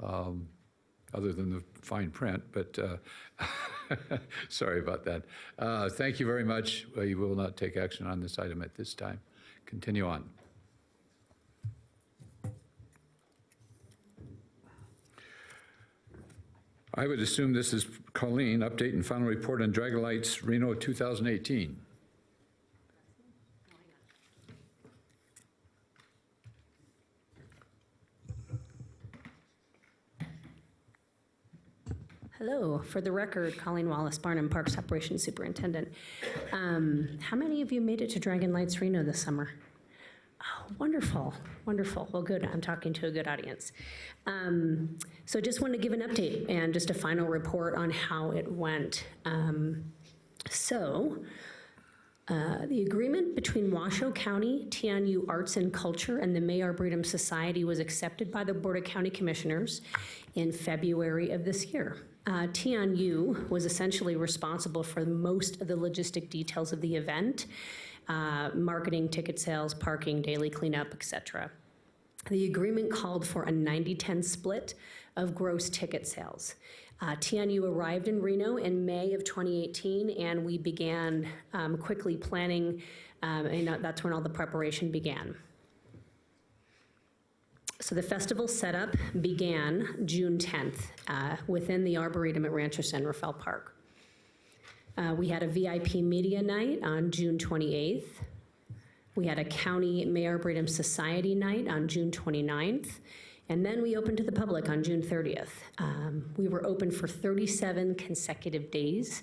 other than the fine print, but sorry about that. Thank you very much. We will not take action on this item at this time. Continue on. I would assume this is Colleen, update and final report on Dragon Lights Reno 2018. Hello, for the record, Colleen Wallace, Barnum Parks Operations Superintendent. How many of you made it to Dragon Lights Reno this summer? Oh, wonderful, wonderful. Well, good, I'm talking to a good audience. So just wanted to give an update and just a final report on how it went. The agreement between Washoe County, TNU Arts and Culture, and the May Arboretum Society was accepted by the Board of County Commissioners in February of this year. TNU was essentially responsible for most of the logistic details of the event, marketing, ticket sales, parking, daily cleanup, etc. The agreement called for a 90-10 split of gross ticket sales. TNU arrived in Reno in May of 2018, and we began quickly planning, and that's when all the preparation began. So the festival setup began June 10th within the Arboretum at Rancho San Rafael Park. We had a VIP media night on June 28th. We had a County May Arboretum Society night on June 29th. And then we opened to the public on June 30th. We were open for 37 consecutive days,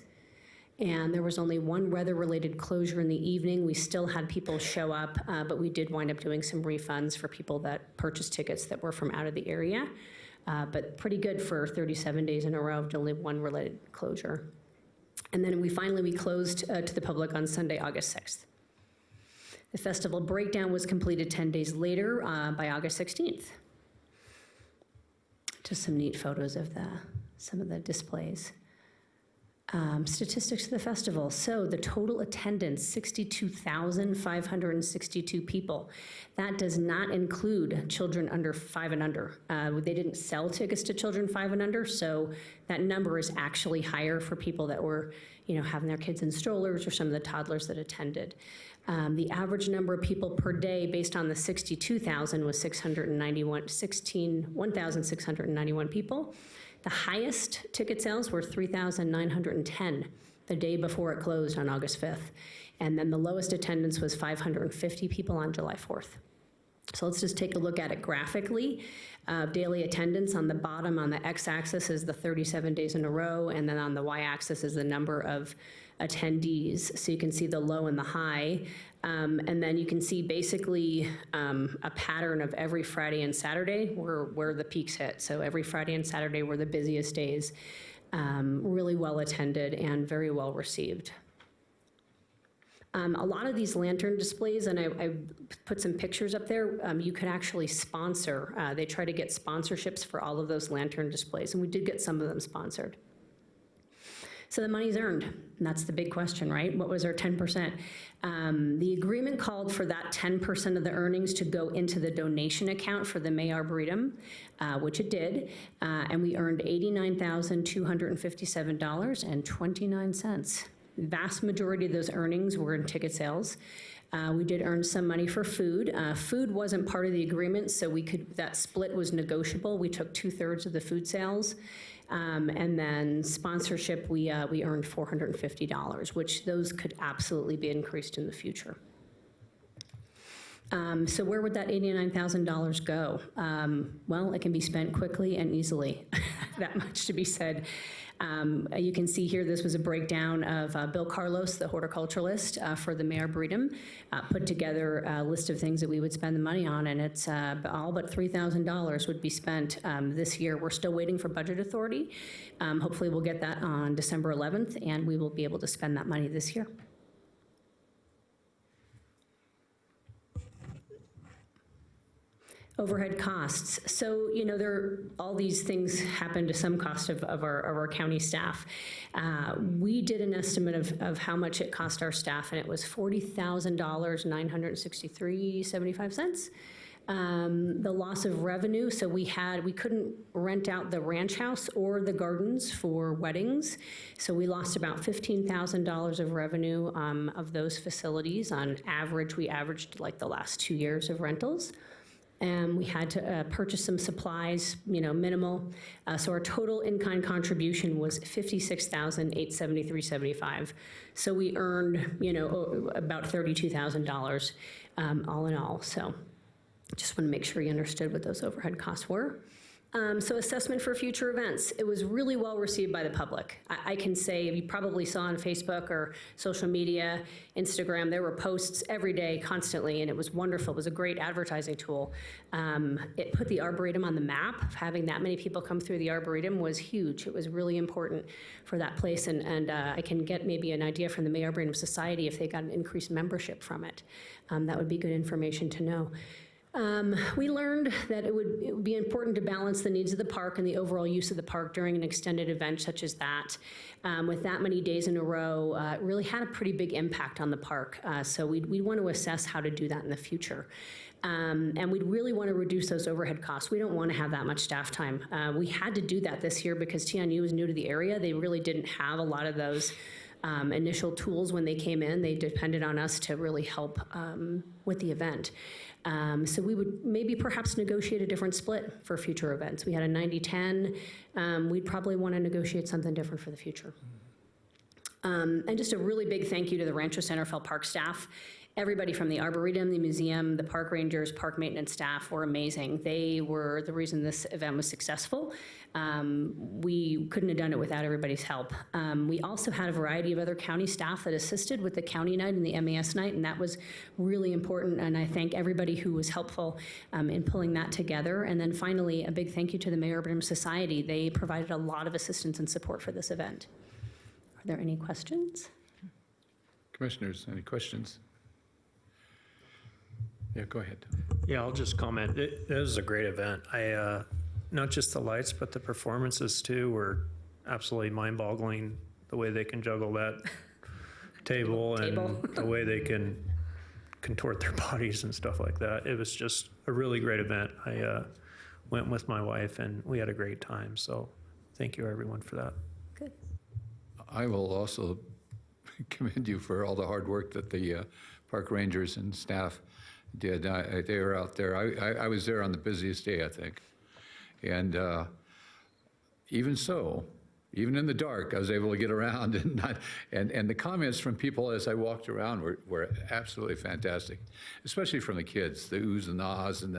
and there was only one weather-related closure in the evening. We still had people show up, but we did wind up doing some refunds for people that purchased tickets that were from out of the area. But pretty good for 37 days in a row of only one related closure. And then we closed to the public on Sunday, August 6th. The festival breakdown was completed 10 days later by August 16th. Just some neat photos of some of the displays. Statistics of the festival. So the total attendance, 62,562 people. That does not include children under 5 and under. They didn't sell tickets to children 5 and under, so that number is actually higher for people that were, having their kids in strollers or some of the toddlers that attended. The average number of people per day based on the 62,000 was 1,691 people. The highest ticket sales were 3,910 the day before it closed on August 5th. And then the lowest attendance was 550 people on July 4th. So let's just take a look at it graphically. Daily attendance on the bottom on the x-axis is the 37 days in a row, and then on the y-axis is the number of attendees. So you can see the low and the high. And then you can see basically a pattern of every Friday and Saturday where the peaks hit. So every Friday and Saturday were the busiest days, really well attended and very well received. A lot of these lantern displays, and I put some pictures up there, you could actually sponsor. They try to get sponsorships for all of those lantern displays, and we did get some of them sponsored. So the money's earned, and that's the big question, right? What was our 10%? The agreement called for that 10% of the earnings to go into the donation account for the May Arboretum, which it did, and we earned $89,257.29. The vast majority of those earnings were in ticket sales. We did earn some money for food. Food wasn't part of the agreement, so that split was negotiable. We took 2/3 of the food sales. And then sponsorship, we earned $450, which those could absolutely be increased in the future. So where would that $89,000 go? Well, it can be spent quickly and easily, that much to be said. You can see here, this was a breakdown of Bill Carlos, the horticulturalist for the Mayor Breedham, put together a list of things that we would spend the money on, and it's all but $3,000 would be spent this year. We're still waiting for budget authority. Hopefully we'll get that on December 11th, and we will be able to spend that money this year. Overhead costs. So, you know, all these things happen to some cost of our county staff. We did an estimate of how much it cost our staff, and it was $40,963.75. The loss of revenue, so we couldn't rent out the ranch house or the gardens for weddings, so we lost about $15,000 of revenue of those facilities. On average, we averaged like the last 2 years of rentals. We had to purchase some supplies, you know, minimal. So our total in-kind contribution was $56,873.75. So we earned, you know, about $32,000 all in all. So just want to make sure you understood what those overhead costs were. So assessment for future events. It was really well received by the public. I can say, you probably saw on Facebook or social media, Instagram, there were posts every day, constantly, and it was wonderful. It was a great advertising tool. It put the Arboretum on the map. Having that many people come through the Arboretum was huge. It was really important for that place, and I can get maybe an idea from the May Arboretum Society if they got an increased membership from it. That would be good information to know. We learned that it would be important to balance the needs of the park and the overall use of the park during an extended event such as that. With that many days in a row, it really had a pretty big impact on the park. So we'd want to assess how to do that in the future. And we'd really want to reduce those overhead costs. We don't want to have that much staff time. We had to do that this year because TNU was new to the area. They really didn't have a lot of those initial tools when they came in. They depended on us to really help with the event. So we would maybe perhaps negotiate a different split for future events. We had a 90-10. We'd probably want to negotiate something different for the future. And just a really big thank you to the Rancho Centerville Park staff. Everybody from the Arboretum, the museum, the park rangers, park maintenance staff were amazing. They were the reason this event was successful. We couldn't have done it without everybody's help. We also had a variety of other county staff that assisted with the county night and the MAS night, and that was really important, and I thank everybody who was helpful in pulling that together. And then finally, a big thank you to the May Arboretum Society. They provided a lot of assistance and support for this event. Are there any questions? Commissioners, any questions? Yeah, go ahead. Yeah, I'll just comment. It was a great event. Not just the lights, but the performances too were absolutely mind-boggling. The way they can juggle that table and the way they can contort their bodies and stuff like that. It was just a really great event. I went with my wife and we had a great time. So thank you everyone for that. Good. I will also commend you for all the hard work that the park rangers and staff did. They were out there. I was there on the busiest day, I think. And even so, even in the dark, I was able to get around. And the comments from people as I walked around were absolutely fantastic, especially from the kids, the oohs and the ahs and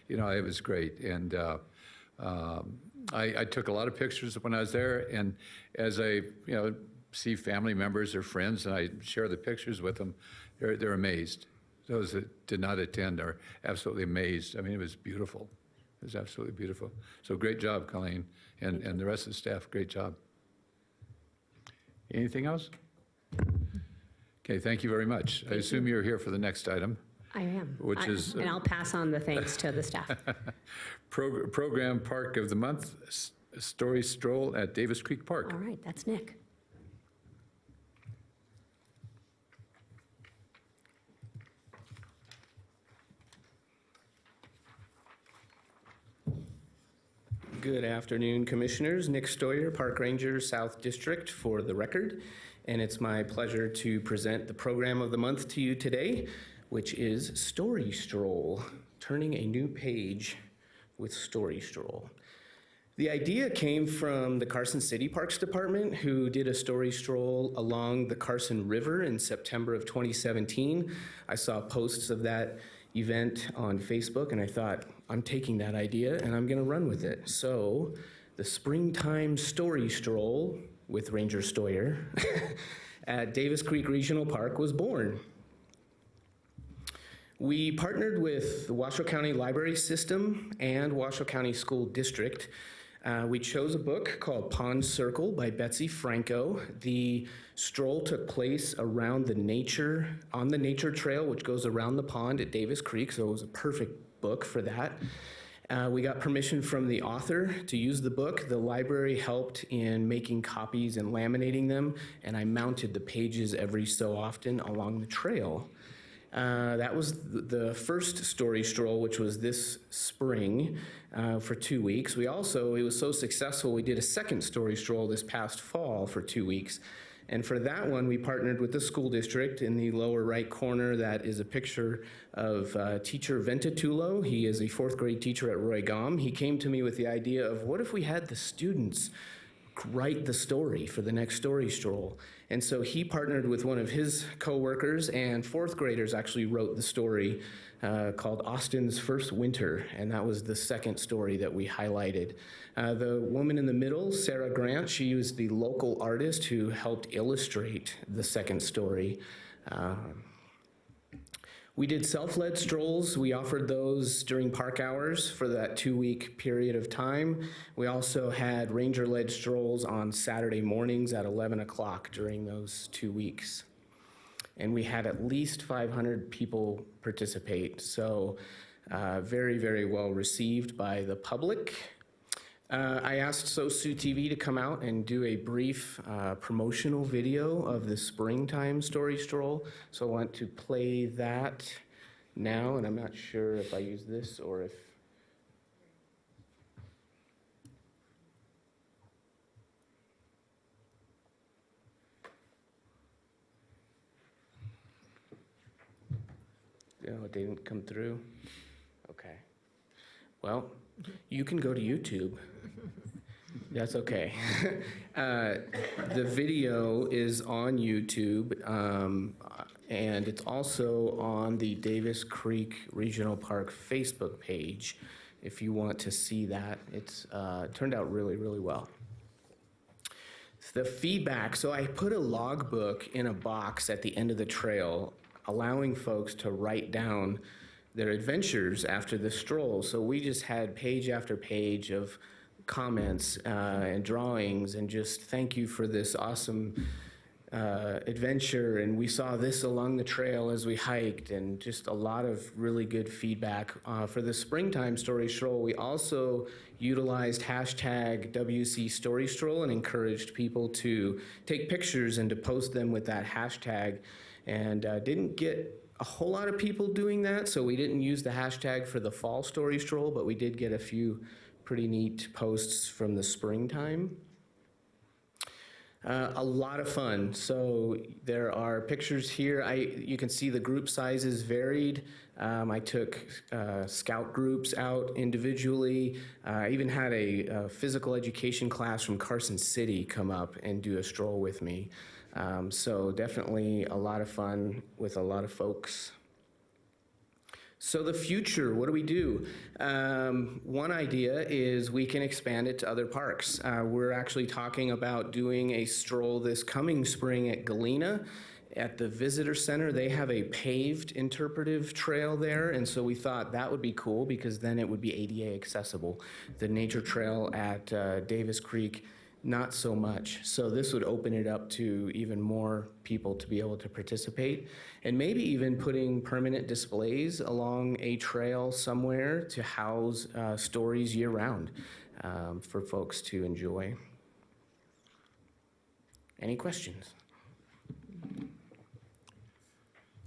it was great. And I took a lot of pictures when I was there. And as I, see family members or friends and I share the pictures with them, they're amazed. Those that did not attend are absolutely amazed. I mean, it was beautiful. It was absolutely beautiful. So great job, Colleen, and the rest of the staff, great job. Anything else? Okay, thank you very much. I assume you're here for the next item. I am. Which is... And I'll pass on the thanks to the staff. Program Park of the Month, Story Stroll at Davis Creek Park. All right, that's Nick. Good afternoon, Commissioners. Nick Stoyer, Park Ranger, South District, for the record. And it's my pleasure to present the program of the month to you today, which is Story Stroll, turning a new page with Story Stroll. The idea came from the Carson City Parks Department, who did a story stroll along the Carson River in September of 2017. I saw posts of that event on Facebook, and I thought, I'm taking that idea and I'm going to run with it. So the Springtime Story Stroll with Ranger Stoyer at Davis Creek Regional Park was born. We partnered with the Washoe County Library System and Washoe County School District. We chose a book called Pond Circle by Betsy Franco. The stroll took place around on the nature trail, which goes around the pond at Davis Creek, so it was a perfect book for that. We got permission from the author to use the book. The library helped in making copies and laminating them, and I mounted the pages every so often along the trail. That was the first story stroll, which was this spring for 2 weeks. It was so successful, we did a second story stroll this past fall for 2 weeks. And for that one, we partnered with the school district. In the lower right corner, that is a picture of teacher Ventitulo. He is a 4th grade teacher at Roy Gom. He came to me with the idea of, what if we had the students write the story for the next story stroll? And so he partnered with one of his coworkers, and 4th graders actually wrote the story called Austin's First Winter, and that was the second story that we highlighted. The woman in the middle, Sarah Grant, she was the local artist who helped illustrate the second story. We did self-led strolls. We offered those during park hours for that 2-week period of time. We also had ranger-led strolls on Saturday mornings at 11 o'clock during those 2 weeks. And we had at least 500 people participate, so very, very well received by the public. I asked WCTV to come out and do a brief promotional video of the Springtime Story Stroll. So I want to play that now, and I'm not sure if I use this or if... No, it didn't come through. Okay. Well, you can go to YouTube. That's okay. The video is on YouTube, and it's also on the Davis Creek Regional Park Facebook page if you want to see that. It's turned out really, really well. The feedback, so I put a logbook in a box at the end of the trail, allowing folks to write down their adventures after the stroll. So we just had page after page of comments and drawings and just thank you for this awesome adventure, and we saw this along the trail as we hiked, and just a lot of really good feedback. For the Springtime Story Stroll, we also utilized hashtag WC Story Stroll and encouraged people to take pictures and to post them with that hashtag, and didn't get a whole lot of people doing that, so we didn't use the hashtag for the Fall Story Stroll, but we did get a few pretty neat posts from the springtime. A lot of fun. So there are pictures here. You can see the group sizes varied. I took scout groups out individually. I even had a physical education class from Carson City come up and do a stroll with me. So definitely a lot of fun with a lot of folks. So the future, what do we do? One idea is we can expand it to other parks. We're actually talking about doing a stroll this coming spring at Galena. At the visitor center, they have a paved interpretive trail there, and so we thought that would be cool because then it would be ADA accessible. The nature trail at Davis Creek, not so much. So this would open it up to even more people to be able to participate, and maybe even putting permanent displays along a trail somewhere to house stories year-round for folks to enjoy. Any questions?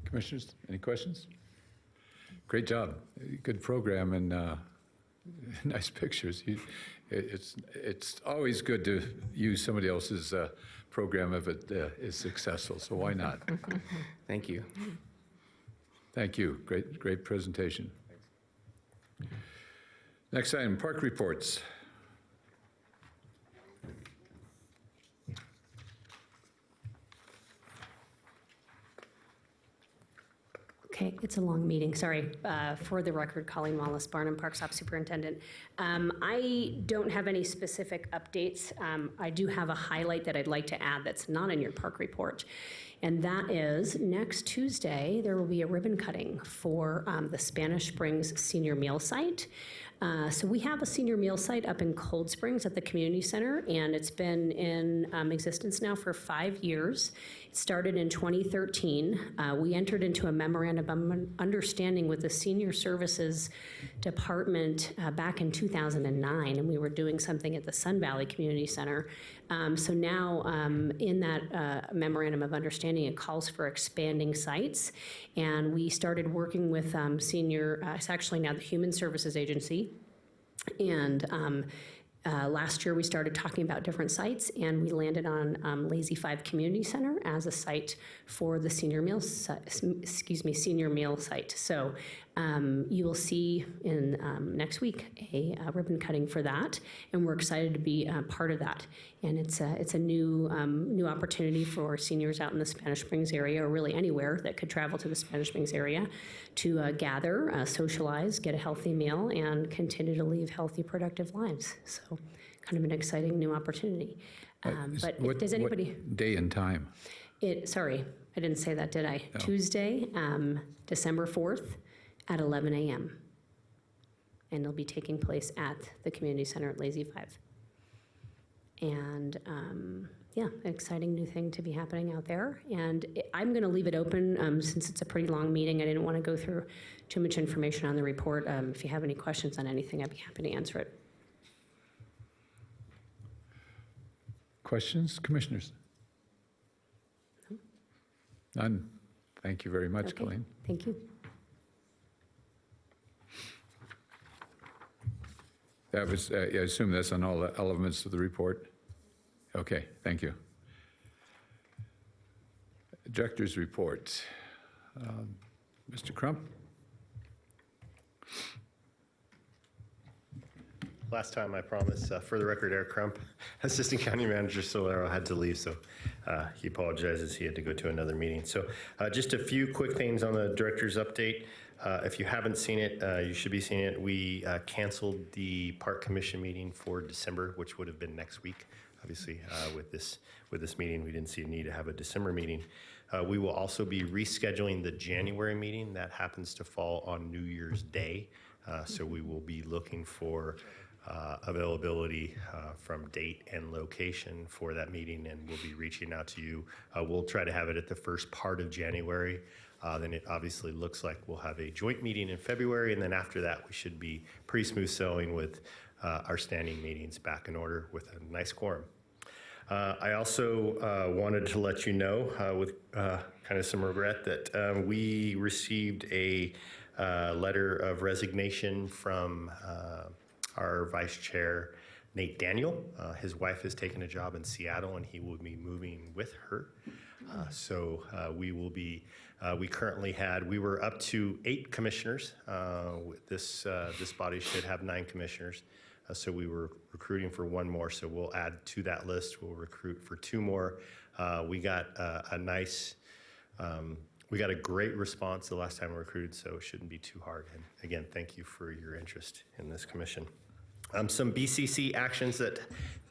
Commissioners, any questions? Great job. Good program and nice pictures. It's always good to use somebody else's program if it is successful, so why not? Thank you. Thank you. Great presentation. Next item, park reports. Okay, Okay, it's a long meeting, sorry. For the record, Colleen Wallace, Barnum Parks Op Superintendent. I don't have any specific updates. I do have a highlight that I'd like to add that's not in your park report. And that is next Tuesday, there will be a ribbon cutting for the Spanish Springs Senior Meal Site. So we have a senior meal site up in Cold Springs at the community center, and it's been in existence now for 5 years. It started in 2013. We entered into a memorandum of understanding with the Senior Services Department back in 2009, and we were doing something at the Sun Valley Community Center. So now in that memorandum of understanding, it calls for expanding sites, and we started working with it's actually now the Human Services Agency. And last year we started talking about different sites, and we landed on Lazy 5 Community Center as a site for the senior meal site. So you will see in next week a ribbon cutting for that, and we're excited to be part of that. And it's a new opportunity for seniors out in the Spanish Springs area, or really anywhere that could travel to the Spanish Springs area, to gather, socialize, get a healthy meal, and continue to live healthy, productive lives. So kind of an exciting new opportunity. But does anybody... What day and time? Sorry, I didn't say that, did I? No. Tuesday, December 4th at 11 a.m. And it'll be taking place at the community center at Lazy 5. And yeah, an exciting new thing to be happening out there. And I'm going to leave it open since it's a pretty long meeting. I didn't want to go through too much information on the report. If you have any questions on anything, I'd be happy to answer it. Questions, commissioners? None. Thank you very much, Okay. Colleen. Thank you. That was, I assume that's on all the elements of the report? Okay, thank you. Director's report. Mr. Crump? Last time, I promise, for the record, Eric Crump, Assistant County Manager Solero, had to leave, so he apologizes. He had to go to another meeting. So just a few quick things on the director's update. If you haven't seen it, you should be seeing it. We canceled the Park Commission meeting for December, which would have been next week. Obviously, with this meeting, we didn't see a need to have a December meeting. We will also be rescheduling the January meeting. That happens to fall on New Year's Day, so we will be looking for availability from date and location for that meeting, and we'll be reaching out to you. We'll try to have it at the first part of January. Then it obviously looks like we'll have a joint meeting in February, and then after that, we should be pretty smooth sailing with our standing meetings back in order with a nice quorum. I also wanted to let you know with kind of some regret that we received a letter of resignation from our Vice Chair, Nate Daniel. His wife has taken a job in Seattle, and he will be moving with her. So we will be, we were up to 8 commissioners. This body should have 9 commissioners. So we were recruiting for 1 more, so we'll add to that list. We'll recruit for 2 more. We got we got a great response the last time we recruited, so it shouldn't be too hard. And again, thank you for your interest in this commission. Some BCC actions that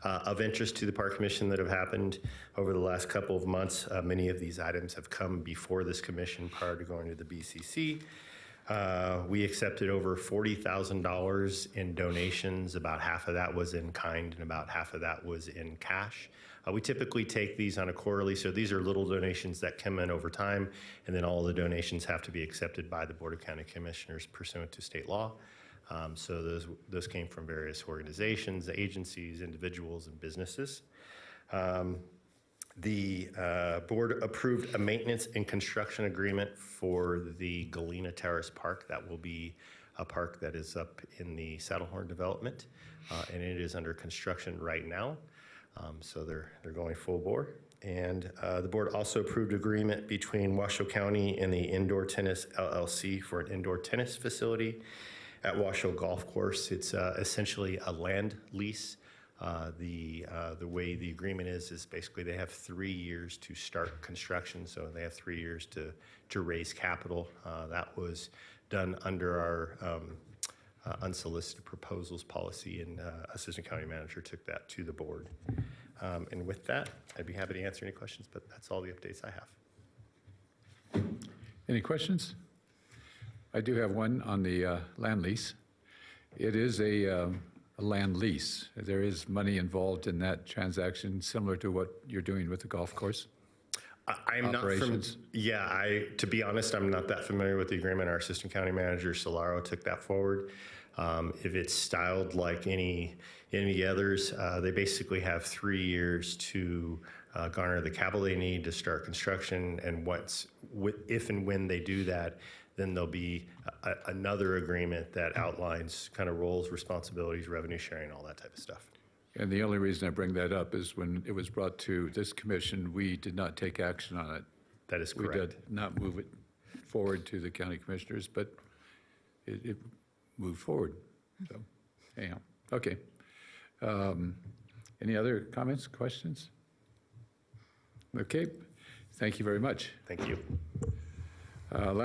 of interest to the Park Commission that have happened over the last couple of months. Many of these items have come before this commission prior to going to the BCC. We accepted over $40,000 in donations. About half of that was in kind and about half of that was in cash. We typically take these on a quarterly, so these are little donations that come in over time, and then all the donations have to be accepted by the Board of County Commissioners pursuant to state law. So those came from various organizations, agencies, individuals, and businesses. The board approved a maintenance and construction agreement for the Galena Terrace Park. That will be a park that is up in the Saddlehorn development, and it is under construction right now. So they're going full bore. And the board also approved agreement between Washoe County and the Indoor Tennis LLC for an indoor tennis facility at Washoe Golf Course. It's essentially a land lease The way the agreement is basically they have 3 years to start construction, so they have 3 years to raise capital. That was done under our unsolicited proposals policy, and Assistant County Manager took that to the board. And with that, I'd be happy to answer any questions, but that's all the updates I have. Any questions? I do have one on the land lease. It is a land lease. There is money involved in that transaction, similar to what you're doing with the golf course. I'm not to be honest, I'm not that familiar with the agreement. Our Assistant County Manager, Solaro, took that forward. If it's styled like any others, they basically have 3 years to garner the capital they need to start construction, and if and when they do that, then there'll be another agreement that outlines kind of roles, responsibilities, revenue sharing, all that type of stuff. And the only reason I bring that up is when it was brought to this commission, we did not take action on it. That is correct. We did not move it forward to the county commissioners, but it moved forward. So, anyhow, okay. Any other comments, questions? Okay, thank you very much. Thank you. Not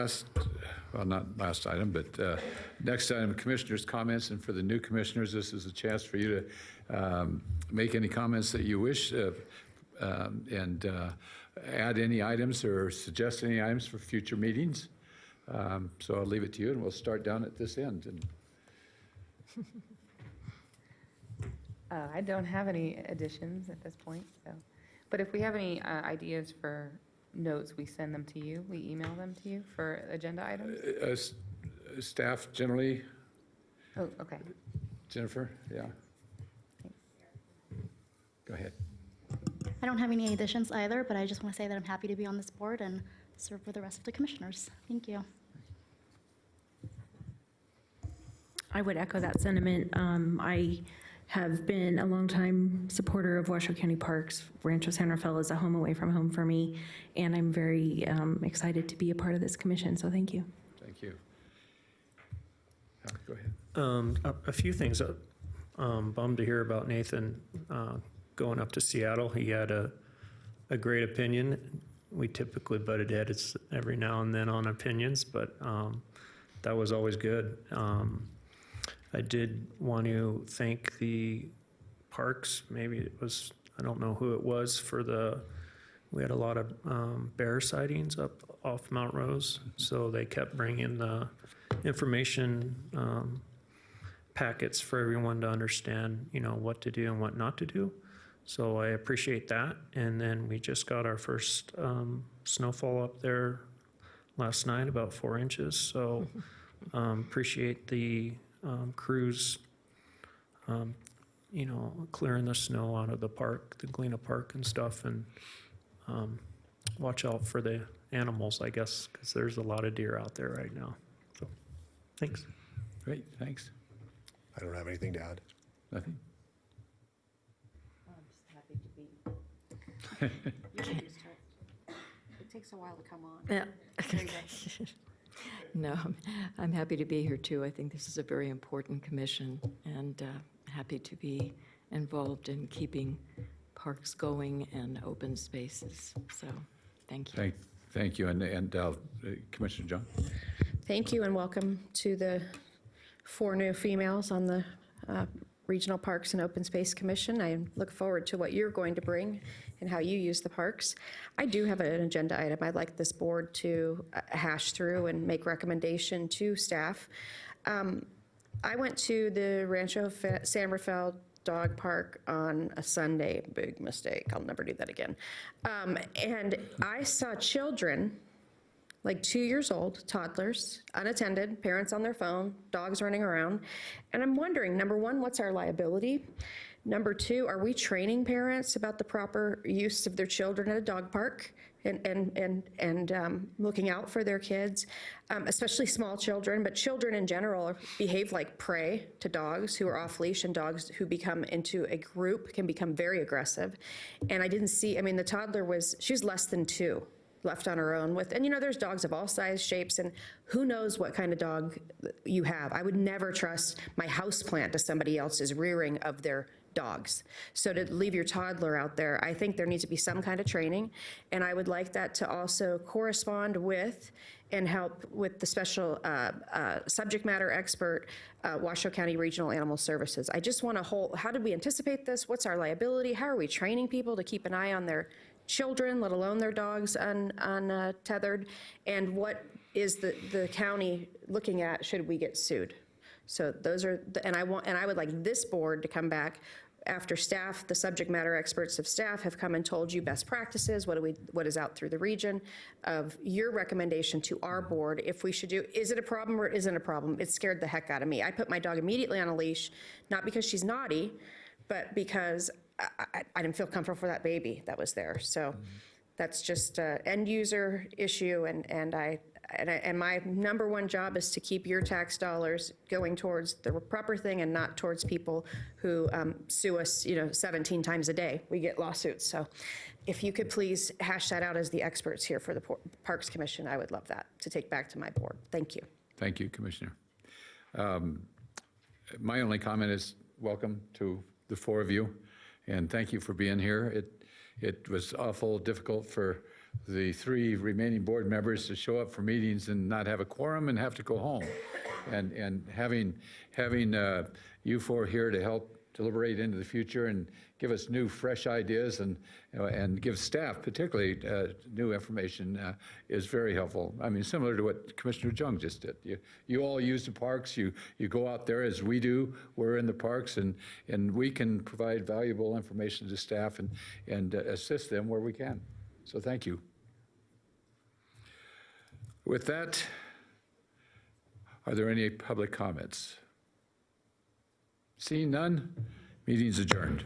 last item, but next item, commissioners' comments. And for the new commissioners, this is a chance for you to make any comments that you wish and add any items or suggest any items for future meetings. So I'll leave it to you, and we'll start down at this end. And I don't have any additions at this point, so. But if we have any ideas for notes, we send them to you, we email them to you for agenda items? Staff generally. Oh, okay. Jennifer, yeah. Go ahead. I don't have any additions either, but I just want to say that I'm happy to be on this board and serve with the rest of the commissioners. Thank you. I would echo that sentiment. I have been a longtime supporter of Washoe County Parks. Rancho San Rafael is a home away from home for me, and I'm very excited to be a part of this commission, so thank you. Thank you. Go ahead. A few things. Bummed to hear about Nathan going up to Seattle. He had a great opinion. We typically butted heads every now and then on opinions, but that was always good. I did want to thank the parks. Maybe it was, I don't know who it was, we had a lot of bear sightings up off Mount Rose, so they kept bringing the information packets for everyone to understand, what to do and what not to do. So I appreciate that. And then we just got our first snowfall up there last night, about 4 inches. So appreciate the crews, clearing the snow out of the park, the Galena Park and stuff, and watch out for the animals, I guess, because there's a lot of deer out there right now. So, thanks. Great, thanks. I don't have anything to add. Nothing? I'm just happy to be. It takes a while to come on. Yeah. There you go. No, I'm happy to be here too. I think this is a very important commission, and happy to be involved in keeping parks going and open spaces. So, thank you. Thank you, and Commissioner John. Thank you, and welcome to the 4 new females on the Regional Parks and Open Space Commission. I look forward to what you're going to bring and how you use the parks. I do have an agenda item I'd like this board to hash through and make recommendation to staff. I went to the Rancho San Rafael Dog Park on a Sunday. Big mistake. I'll never do that again. And I saw children, like 2 years old, toddlers, unattended, parents on their phone, dogs running around. And I'm wondering, number one, what's our liability? Number two, are we training parents about the proper use of their children at a dog park and looking out for their kids, especially small children, but children in general behave like prey to dogs who are off leash, and dogs who become into a group can become very aggressive. And I didn't see, the toddler she was less than 2. Left on her own with, and there's dogs of all size, shapes, and who knows what kind of dog you have. I would never trust my houseplant to somebody else's rearing of their dogs. So to leave your toddler out there, I think there needs to be some kind of training, and I would like that to also correspond with and help with the special subject matter expert, Washoe County Regional Animal Services. I just want to how did we anticipate this? What's our liability? How are we training people to keep an eye on their children, let alone their dogs untethered? And what is the county looking at should we get sued? So those are, and I would like this board to come back after staff, the subject matter experts of staff have come and told you best practices, what is out through the region, of your recommendation to our board if we should do, is it a problem or isn't a problem? It scared the heck out of me. I put my dog immediately on a leash, not because she's naughty, but because I didn't feel comfortable for that baby that was there. So that's just an end user issue, and my number one job is to keep your tax dollars going towards the proper thing and not towards people who sue us, 17 times a day. We get lawsuits. So if you could please hash that out as the experts here for the Parks Commission, I would love that to take back to my board. Thank you. Thank you, Commissioner. My only comment is welcome to the four of you, and thank you for being here. It was awful difficult for the three remaining board members to show up for meetings and not have a quorum and have to go home. And having you four here to help deliberate into the future and give us new, fresh ideas and give staff particularly new information is very helpful. I mean, similar to what Commissioner Jung just did. You all use the parks, you go out there as we do, we're in the parks, and we can provide valuable information to staff and assist them where we can. So thank you. With that, are there any public comments? Seeing none, meeting's adjourned.